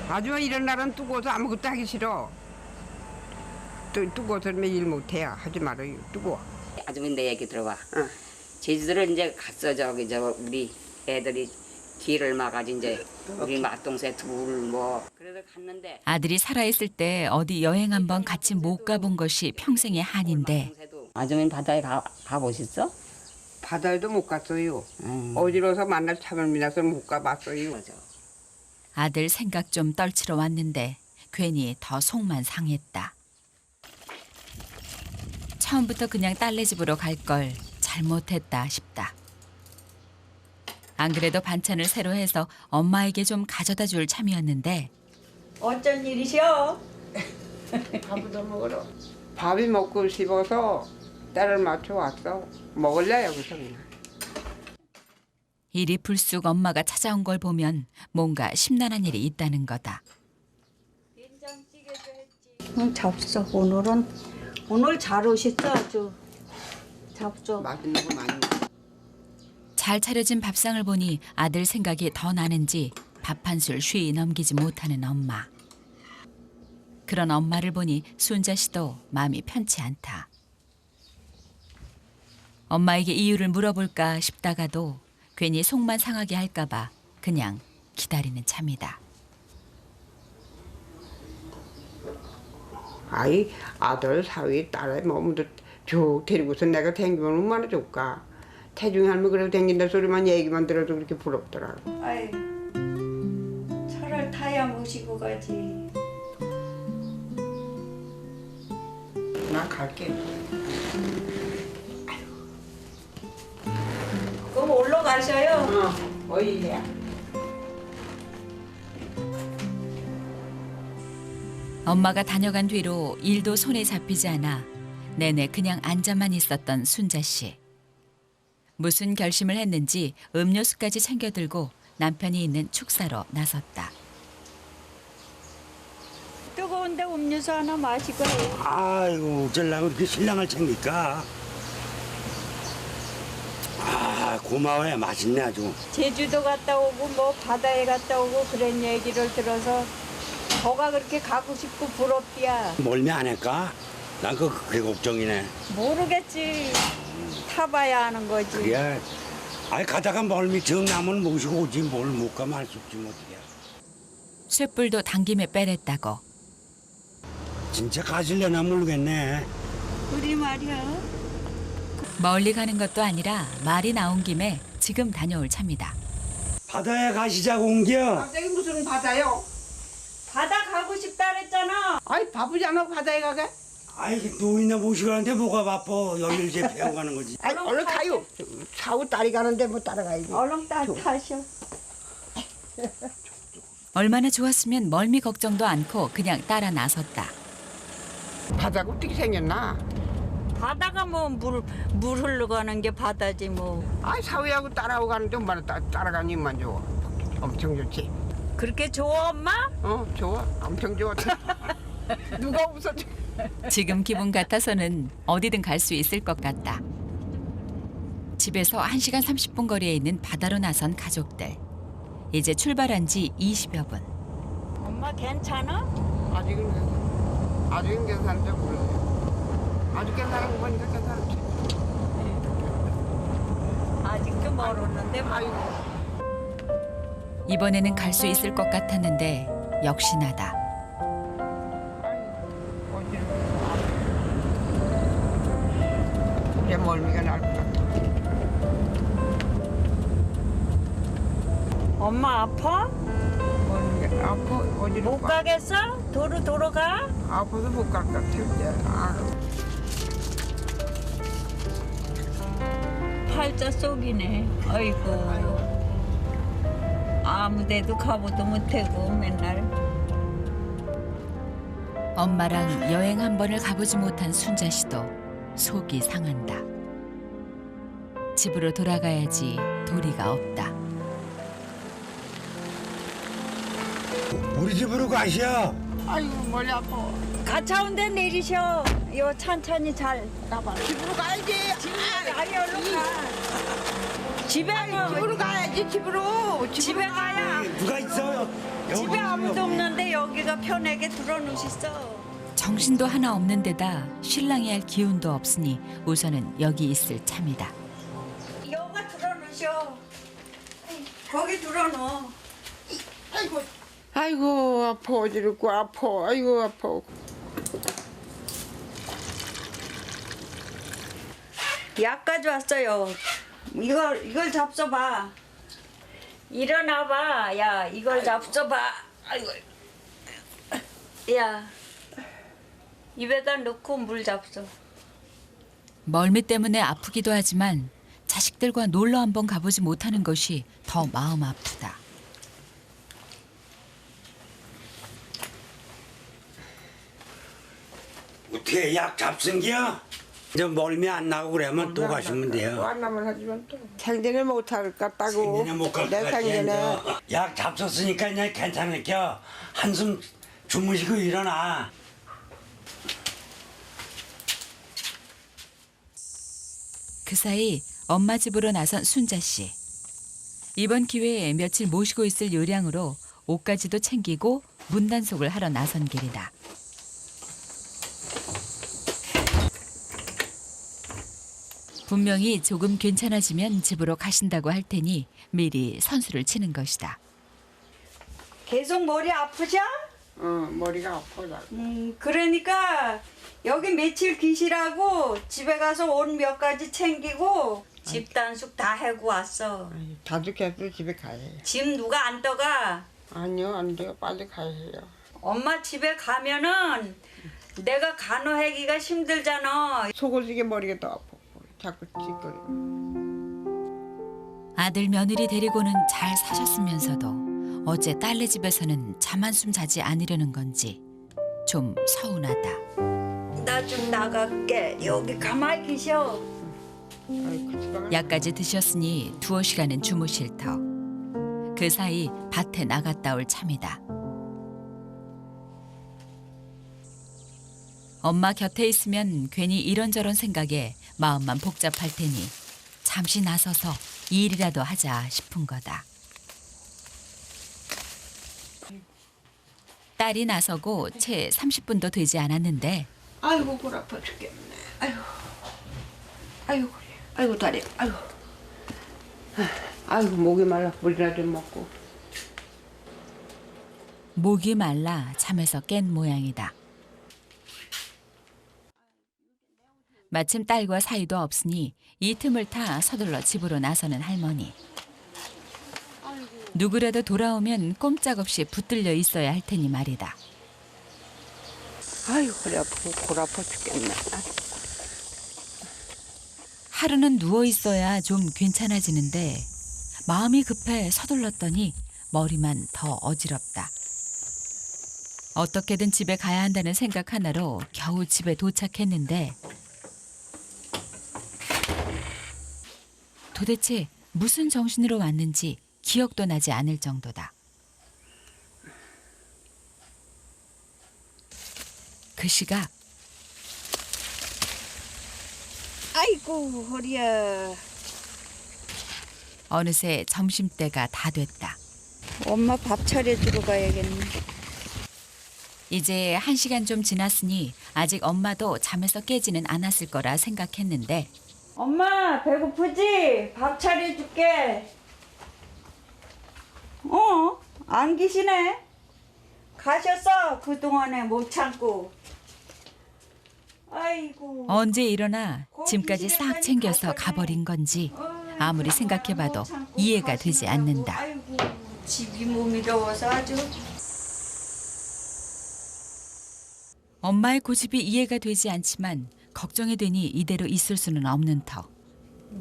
아줌마 이런 날은 뜨거워서 아무것도 하기 싫어. 뜨거워서 일 못해요. 하지 말아요. 뜨거워. 아줌마 내 얘기 들어봐. 응. 제주도를 이제 갔어. 저기 저 우리 애들이 길을 막아지 이제 우리 맏동생 둘 뭐 그래서 갔는데 아들이 살아있을 때 어디 여행 한번 같이 못 가본 것이 평생의 한인데 아줌마는 바다에 가보셨어? 바다에도 못 갔어요. 어디로서 만날 참을 미나서 못 가봤어요. 맞아. 아들 생각 좀 떨치러 왔는데 괜히 더 속만 상했다. 처음부터 그냥 딸네 집으로 갈 걸 잘못했다 싶다. 안 그래도 반찬을 새로 해서 엄마에게 좀 가져다 줄 참이었는데 어쩐 일이셔? 밥부터 먹으러. 밥이 먹고 싶어서 딸을 맞춰 왔어. 먹을래 여기서 그냥. 일이 불쑥 엄마가 찾아온 걸 보면 뭔가 심란한 일이 있다는 거다. 응, 잡숴. 오늘 잘 오셨어 아주. 잡숴. 맛있는 거 많이 먹어. 잘 차려진 밥상을 보니 아들 생각이 더 나는지 밥 한 술 쉬이 넘기지 못하는 엄마. 그런 엄마를 보니 순자 씨도 마음이 편치 않다. 엄마에게 이유를 물어볼까 싶다가도 괜히 속만 상하게 할까 봐 그냥 기다리는 참이다. 아이 아들 사위 딸의 몸도 쭉 데리고서 내가 댕기면 얼마나 좋을까. 태중이 할머니 그래도 댕긴다 소리만 얘기만 들어도 그렇게 부럽더라고. 아이, 차를 타야 모시고 가지. 나 갈게. 그럼 올라가셔요. 어이야. 엄마가 다녀간 뒤로 일도 손에 잡히지 않아 내내 그냥 앉아만 있었던 순자 씨. 무슨 결심을 했는지 음료수까지 챙겨들고 남편이 있는 축사로 나섰다. 뜨거운데 음료수 하나 마시고 해요. 아이고 어쩌려고 이렇게 신랑을 챙길까? 아 고마워요. 맛있네 아주. 제주도 갔다 오고 뭐 바다에 갔다 오고 그런 얘기를 들어서 저가 그렇게 가고 싶고 부럽디야. 멀미 안 할까? 난 그게 걱정이네. 모르겠지. 타봐야 하는 거지. 그게 아니 가다가 멀미 정 나면 모시고 오지 뭘 못 가면 할 수 없지 뭐 어떡해. 쇳불도 당김에 빼냈다고. 진짜 가실려나 모르겠네. 우리 말이야. 멀리 가는 것도 아니라 말이 나온 김에 지금 다녀올 참이다. 바다에 가시자고 옮겨. 갑자기 무슨 바다요? 바다 가고 싶다 그랬잖아. 아이 바쁘잖아 바다에 가게. 아이 노인네 모시고 가는데 뭐가 바빠. 여기를 이제 배워 가는 거지. 아이 얼른 가요. 사후 딸이 가는데 뭐 따라가야지. 얼른 타셔. 얼마나 좋았으면 멀미 걱정도 않고 그냥 따라 나섰다. 바다가 어떻게 생겼나? 바다가 뭐 물 흘러가는 게 바다지 뭐. 아이 사후하고 따라오고 가는데 엄마는 따라가니 만 좋아. 엄청 좋지. 그렇게 좋아 엄마? 좋아. 엄청 좋아. 누가 웃었지? 지금 기분 같아서는 어디든 갈 수 있을 것 같다. 집에서 1시간 30분 거리에 있는 바다로 나선 가족들. 이제 출발한 지 20여 분. 엄마 괜찮아? 아직은 괜찮은데 몰라요. 아직 괜찮은 거니까 괜찮지. 아직도 멀었는데 뭐. 아이고. 이번에는 갈 수 있을 것 같았는데 역시나다. 이제 멀미가 날 것 같아. 엄마 아파? 멀미가 아파. 어디로 못 가? 가겠어? 도로 가? 아파서 못 갈 것 같아. 이제. 팔자 속이네. 아이고. 아무 데도 가보도 못하고 맨날. 엄마랑 여행 한 번을 가보지 못한 순자 씨도 속이 상한다. 집으로 돌아가야지 도리가 없다. 우리 집으로 가시오. 아이고 머리 아파. 가차운데 내리셔. 요 천천히 잘. 가봐. 집으로 가야지. 아니 얼른 가. 집에 집으로 가야지. 집으로. 집에 가야. 누가 있어? 집에 아무도 없는데 여기가 편하게 들어놓으셨어. 정신도 하나 없는 데다 신랑이 할 기운도 없으니 우선은 여기 있을 참이다. 여가 들어놓으셔. 거기 들어놓어. 아이고 아파 어지럽고 아파. 아이고 아파. 약 가져왔어요. 이걸 잡숴봐. 일어나봐. 야, 이걸 잡숴봐. 아이고. 야, 입에다 넣고 물 잡숴. 멀미 때문에 아프기도 하지만 자식들과 놀러 한번 가보지 못하는 것이 더 마음 아프다. 어떻게 약 잡순겨? 이제 멀미 안 나고 그러면 또 가시면 돼요. 안 나면 하지만 또 생전에 못할 것 같다고. 생전에 못 갈 것 내 같아. 생전에. 약 잡섰으니까 그냥 괜찮을겨. 한숨 주무시고 일어나. 그 사이 엄마 집으로 나선 순자 씨. 이번 기회에 며칠 모시고 있을 요량으로 옷까지도 챙기고 문단속을 하러 나선 길이다. 분명히 조금 괜찮아지면 집으로 가신다고 할 테니 미리 선수를 치는 것이다. 계속 머리 아프죠? 머리가 아파. 나. 그러니까 여기 며칠 계시라고 집에 가서 옷 몇 가지 챙기고 집 단속 다 해고 왔어. 다 죽겠어 집에 가야 해. 집 누가 안 떠가? 아니요 안 돼요. 빨리 가야 해요. 엄마 집에 가면은 내가 간호하기가 힘들잖아. 속을 지게 머리가 더 아파. 자꾸 찌꺼려. 아들 며느리 데리고는 잘 사셨으면서도 어째 딸네 집에서는 잠 한숨 자지 않으려는 건지 좀 서운하다. 나 좀 나갈게. 여기 가만히 계셔. 약까지 드셨으니 두어 시간은 주무실 터. 그 사이 밭에 나갔다 올 참이다. 엄마 곁에 있으면 괜히 이런저런 생각에 마음만 복잡할 테니 잠시 나서서 일이라도 하자 싶은 거다. 딸이 나서고 채 30분도 되지 않았는데 아이고 골 아파 죽겠네. 아이고, 아이고, 아이고 다리, 아이고, 아이고 목이 말라 물이나 좀 먹고. 목이 말라 잠에서 깬 모양이다. 마침 딸과 사이도 없으니 이 틈을 타 서둘러 집으로 나서는 할머니. 누구라도 돌아오면 꼼짝없이 붙들려 있어야 할 테니 말이다. 아이고 골 아프고 골 아파 죽겠네. 하루는 누워 있어야 좀 괜찮아지는데 마음이 급해 서둘렀더니 머리만 더 어지럽다. 어떻게든 집에 가야 한다는 생각 하나로 겨우 집에 도착했는데 도대체 무슨 정신으로 왔는지 기억도 나지 않을 정도다. 그 시각 아이고 허리야. 어느새 점심때가 다 됐다. 엄마 밥 차려주러 가야겠네. 이제 1시간 좀 지났으니 아직 엄마도 잠에서 깨지는 않았을 거라 생각했는데 엄마 배고프지? 밥 차려줄게. 안 계시네. 가셨어. 그동안에 못 참고. 아이고. 언제 일어나 짐까지 싹 챙겨서 가버린 건지 아무리 생각해봐도 이해가 되지 않는다. 아이고 집이 몸이 더워서 아주. 엄마의 고집이 이해가 되지 않지만 걱정이 되니 이대로 있을 수는 없는 터.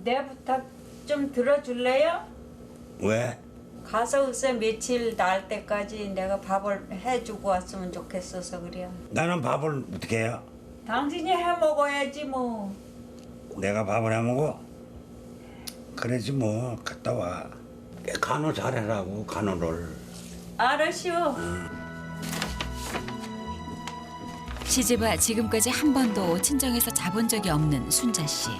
내 부탁 좀 들어줄래요? 왜? 가서 글쎄 며칠 날 때까지 내가 밥을 해주고 왔으면 좋겠어서 그래요. 나는 밥을 어떻게 해요? 당신이 해 먹어야지 뭐. 내가 밥을 해 먹어? 그러지 뭐 갔다 와. 간호 잘해라고 간호를. 알았시오. 시집와 지금까지 한 번도 친정에서 자본 적이 없는 순자 씨.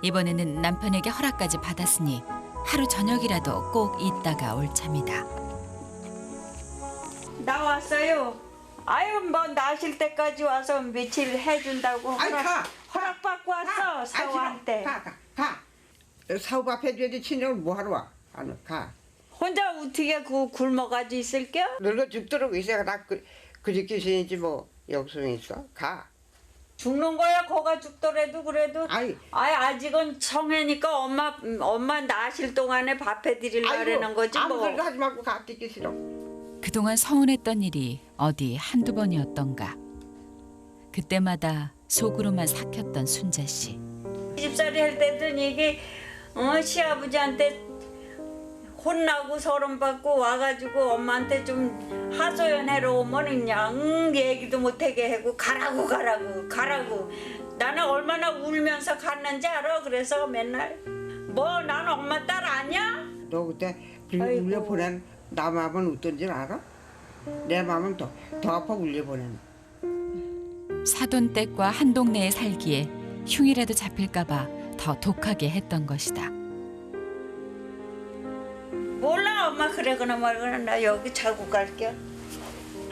이번에는 남편에게 허락까지 받았으니 하루 저녁이라도 꼭 있다가 올 참이다. 나왔어요. 아유 뭐 나실 때까지 와서 며칠 해준다고 아이 가. 허락받고 왔어 사우한테. 가. 사우 밥 해줘야지 친정을 뭐 하러 와? 안 가. 혼자 어떻게 그 굶어가지고 있을게? 늙어 죽도록 있어야 나 그저께 신이지 뭐 역성이 있어. 가. 죽는 거야 거가 죽더라도 그래도. 아이. 아직은 청해니까 엄마 나실 동안에 밥 해드리려는 거지 아무 뭐. 소리도 하지 말고 가. 듣기 싫어. 그동안 서운했던 일이 어디 한두 번이었던가. 그때마다 속으로만 삭혔던 순자 씨. 집살이 할 때도 이게 시아버지한테 혼나고 서름받고 와가지고 엄마한테 좀 하소연해러 오면 그냥 얘기도 못하게 하고 가라고. 나는 얼마나 울면서 갔는지 알아. 그래서 맨날 뭐 난 엄마 딸 아니야? 너 그때 아이고. 울려보낸 나 마음은 어떤 줄 알아? 내 마음은 더 아파 울려보낸. 사돈댁과 한 동네에 살기에 흉이라도 잡힐까봐 더 독하게 했던 것이다. 몰라 엄마 그러거나 말거나 나 여기 자고 갈게.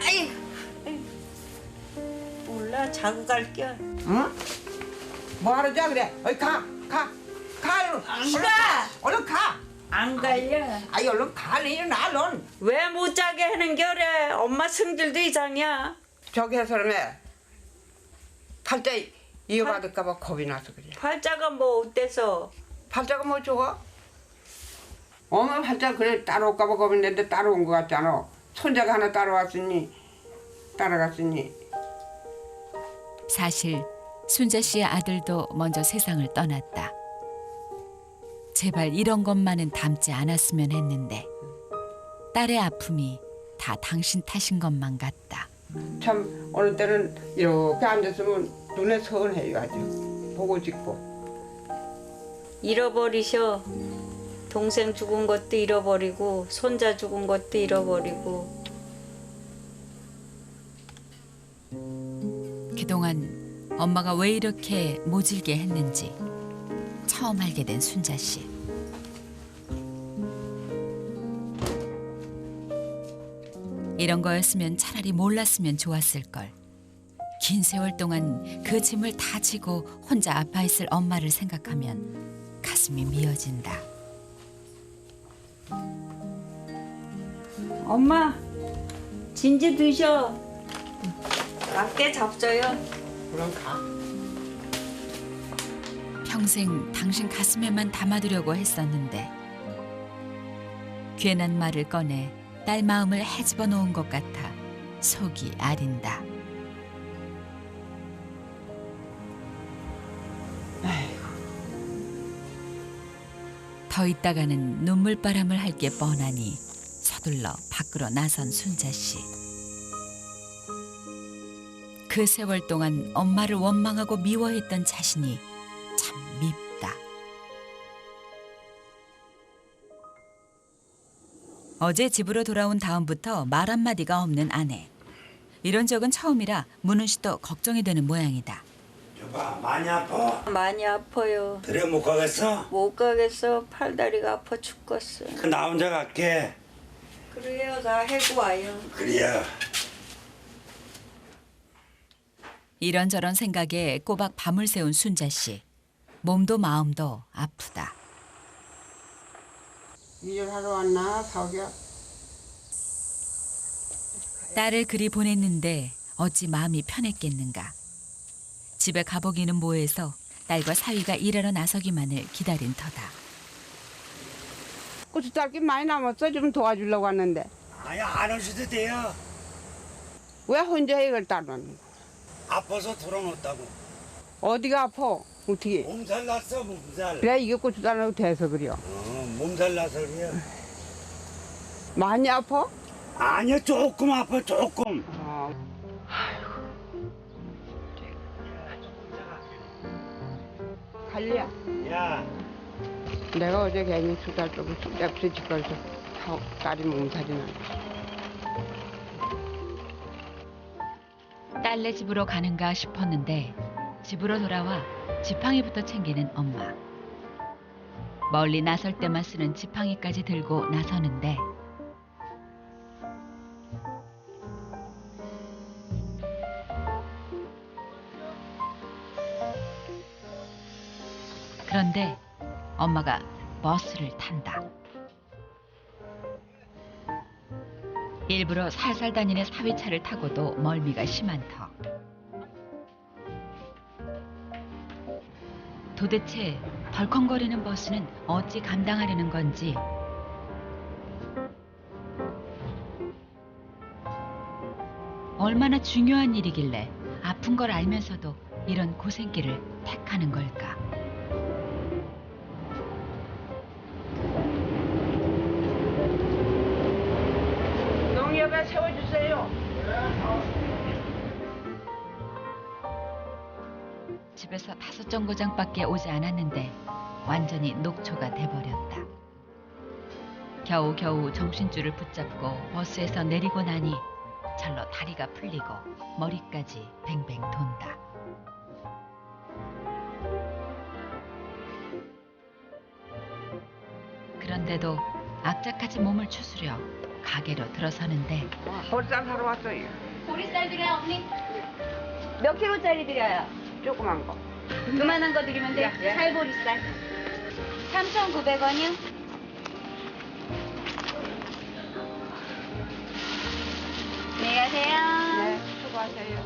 아이 몰라 자고 갈게. 어? 뭐 하러자 그래? 어이 가. 안 가. 얼른 가. 안 갈려. 아이 얼른 가. 일어나 넌. 왜 못 자게 하는 겨래? 엄마 성질도 이상이야. 저기 해서는 팔자 이어받을까봐 겁이 나서 그래. 팔자가 뭐 어때서? 팔자가 뭐 좋아? 엄마 팔자 그래 따라올까봐 겁이 났는데 따라온 것 같잖아. 손자가 하나 따라갔으니 사실 순자 씨의 아들도 먼저 세상을 떠났다. 제발 이런 것만은 담지 않았으면 했는데 딸의 아픔이 다 당신 탓인 것만 같다. 참 어느 때는 이렇게 앉았으면 눈에 선해요 아주. 보고 싶고. 잃어버리셔. 동생 죽은 것도 잃어버리고 손자 죽은 것도 잃어버리고. 그동안 엄마가 왜 이렇게 모질게 했는지 처음 알게 된 순자 씨. 이런 거였으면 차라리 몰랐으면 좋았을 걸. 긴 세월 동안 그 짐을 다 지고 혼자 아파했을 엄마를 생각하면 가슴이 미어진다. 엄마, 진지 드셔. 낮게 잡숴요. 그럼 가. 평생 당신 가슴에만 담아두려고 했었는데 괜한 말을 꺼내 딸 마음을 헤집어 놓은 것 같아 속이 아린다. 더 있다가는 눈물바람을 할 게 뻔하니 서둘러 밖으로 나선 순자 씨. 그 세월 동안 엄마를 원망하고 미워했던 자신이 참 밉다. 어제 집으로 돌아온 다음부터 말 한마디가 없는 아내. 이런 적은 처음이라 문은 씨도 걱정이 되는 모양이다. 여봐, 많이 아파? 많이 아파요. 그래 못 가겠어? 못 가겠어. 팔다리가 아파 죽겠어. 그 나 혼자 갈게. 그래요. 나 해고 와요. 그래야. 이런저런 생각에 꼬박 밤을 새운 순자 씨. 몸도 마음도 아프다. 일하러 왔나 자기야? 딸을 그리 보냈는데 어찌 마음이 편했겠는가. 집에 가보기는 뭐해서 딸과 사위가 일하러 나서기만을 기다린 터다. 고추 딸기 많이 남았어. 좀 도와주려고 왔는데 아니 안 오셔도 돼요. 왜 혼자 이걸 따르는 거야? 아파서 돌아놓았다고. 어디가 아파? 어떻게? 몸살 났어 몸살. 그래 이게 고추 따르고 돼서 그래요. 몸살 나서 그래. 많이 아파? 아니야 조금 아파 조금. 갈리야. 야. 내가 어제 괜히 수달 쪽에 냅스 집가서 딸이 몸살이 나. 딸네 집으로 가는가 싶었는데 집으로 돌아와 지팡이부터 챙기는 엄마. 멀리 나설 때만 쓰는 지팡이까지 들고 나서는데 그런데 엄마가 버스를 탄다. 일부러 살살 다니는 사위차를 타고도 멀미가 심한 터. 도대체 덜컹거리는 버스는 어찌 감당하려는 건지. 얼마나 중요한 일이길래 아픈 걸 알면서도 이런 고생길을 택하는 걸까. 농협에 세워주세요. 집에서 5정거장밖에 오지 않았는데 완전히 녹초가 돼버렸다. 겨우겨우 정신줄을 붙잡고 버스에서 내리고 나니 절로 다리가 풀리고 머리까지 뱅뱅 돈다. 그런데도 악착같이 몸을 추스려 가게로 들어서는데 보쌈 사러 왔어요. 보리쌀 드려요, 언니? 몇 킬로짜리 드려요? 조그만 거. 그만한 거 드리면 돼. 예. 살보리쌀. 3,900원이요? 안녕히 가세요. 네, 수고하세요.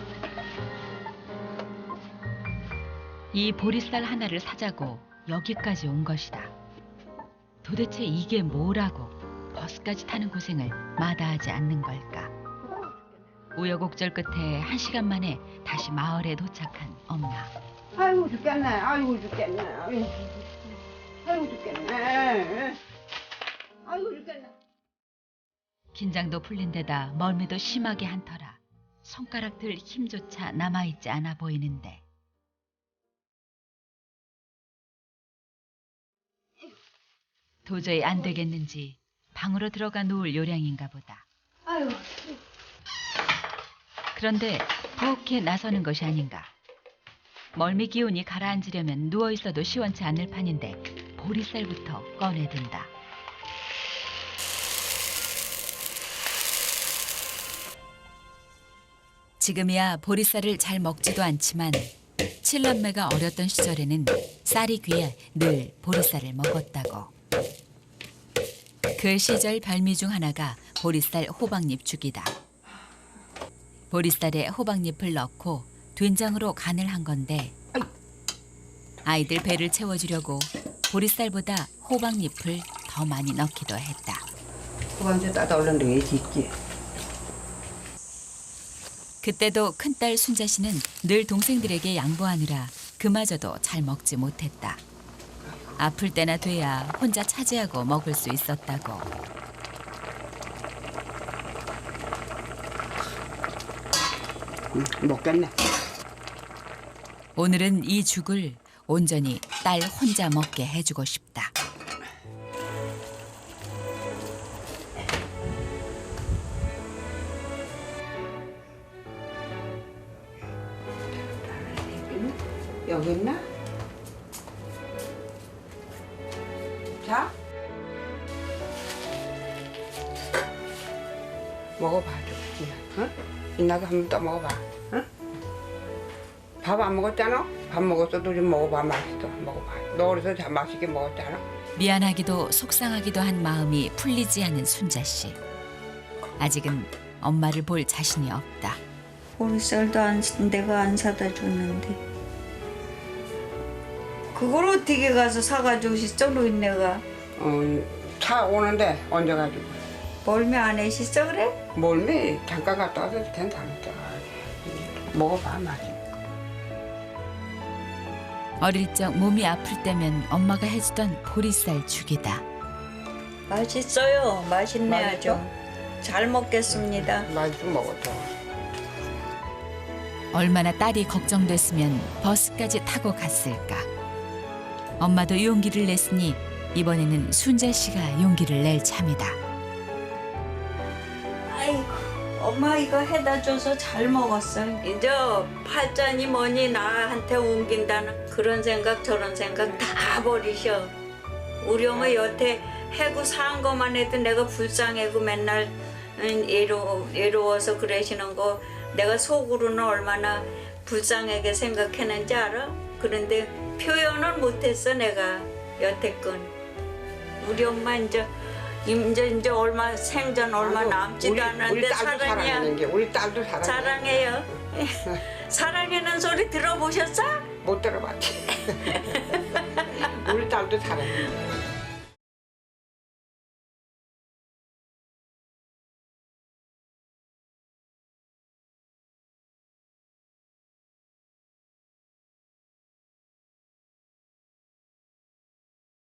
이 보리쌀 하나를 사자고 여기까지 온 것이다. 도대체 이게 뭐라고 버스까지 타는 고생을 마다하지 않는 걸까? 우여곡절 끝에 1시간 만에 다시 마을에 도착한 엄마. 아이고 죽겠네. 아이고 죽겠네. 아이고. 아이고 죽겠네. 아이고 죽겠네. 긴장도 풀린 데다 멀미도 심하게 한 터라 손가락들 힘조차 남아있지 않아 보이는데 도저히 안 되겠는지 방으로 들어가 누울 요량인가 보다. 아이고. 그런데 부엌에 나서는 것이 아닌가. 멀미 기운이 가라앉으려면 누워있어도 시원치 않을 판인데 보리쌀부터 꺼내든다. 지금이야 보리쌀을 잘 먹지도 않지만 칠남매가 어렸던 시절에는 쌀이 귀해 늘 보리쌀을 먹었다고. 그 시절 별미 중 하나가 보리쌀 호박잎 죽이다. 보리쌀에 호박잎을 넣고 된장으로 간을 한 건데 아이들 배를 채워주려고 보리쌀보다 호박잎을 더 많이 넣기도 했다. 호박잎 따다 올렸는데 왜 있지? 그때도 큰딸 순자 씨는 늘 동생들에게 양보하느라 그마저도 잘 먹지 못했다. 아플 때나 돼야 혼자 차지하고 먹을 수 있었다고. 먹겠네. 오늘은 이 죽을 온전히 딸 혼자 먹게 해주고 싶다. 여기 있나? 자. 먹어봐. 응? 빛나게 한 번 더 먹어봐. 응? 밥 안 먹었잖아? 밥 먹었어도 좀 먹어봐. 맛있어. 먹어봐. 너 어려서 잘 맛있게 먹었잖아? 미안하기도 속상하기도 한 마음이 풀리지 않은 순자 씨. 아직은 엄마를 볼 자신이 없다. 보리쌀도 내가 안 사다 줬는데 그걸 어떻게 가서 사가지고 있어 노인네가. 차 오는데 언제 가지고? 멀미 안 해시죠 그래? 멀미 잠깐 갔다 와서 괜찮다. 먹어봐. 맛있어. 어릴 적 몸이 아플 때면 엄마가 해주던 보리쌀 죽이다. 맛있어요. 맛있네야죠. 잘 먹겠습니다. 맛있어 먹었어. 얼마나 딸이 걱정됐으면 버스까지 타고 갔을까. 엄마도 용기를 냈으니 이번에는 순자 씨가 용기를 낼 참이다. 아이고, 엄마 이거 해다 줘서 잘 먹었어요. 이제 팔자니 뭐니 나한테 옮긴다는 그런 생각 저런 생각 다 버리셔. 우리 엄마 여태 해고 산 것만 해도 내가 불쌍해고 맨날 외로워서 그러시는 거 내가 속으로는 얼마나 불쌍하게 생각했는지 알아? 그런데 표현을 못했어 내가 여태껏. 우리 엄마 이제 얼마 생전 얼마 남지도 않았는데 사랑이야. 우리 딸도 사랑해. 사랑해요. 사랑하는 소리 들어보셨어? 못 들어봤지. 우리 딸도 사랑해.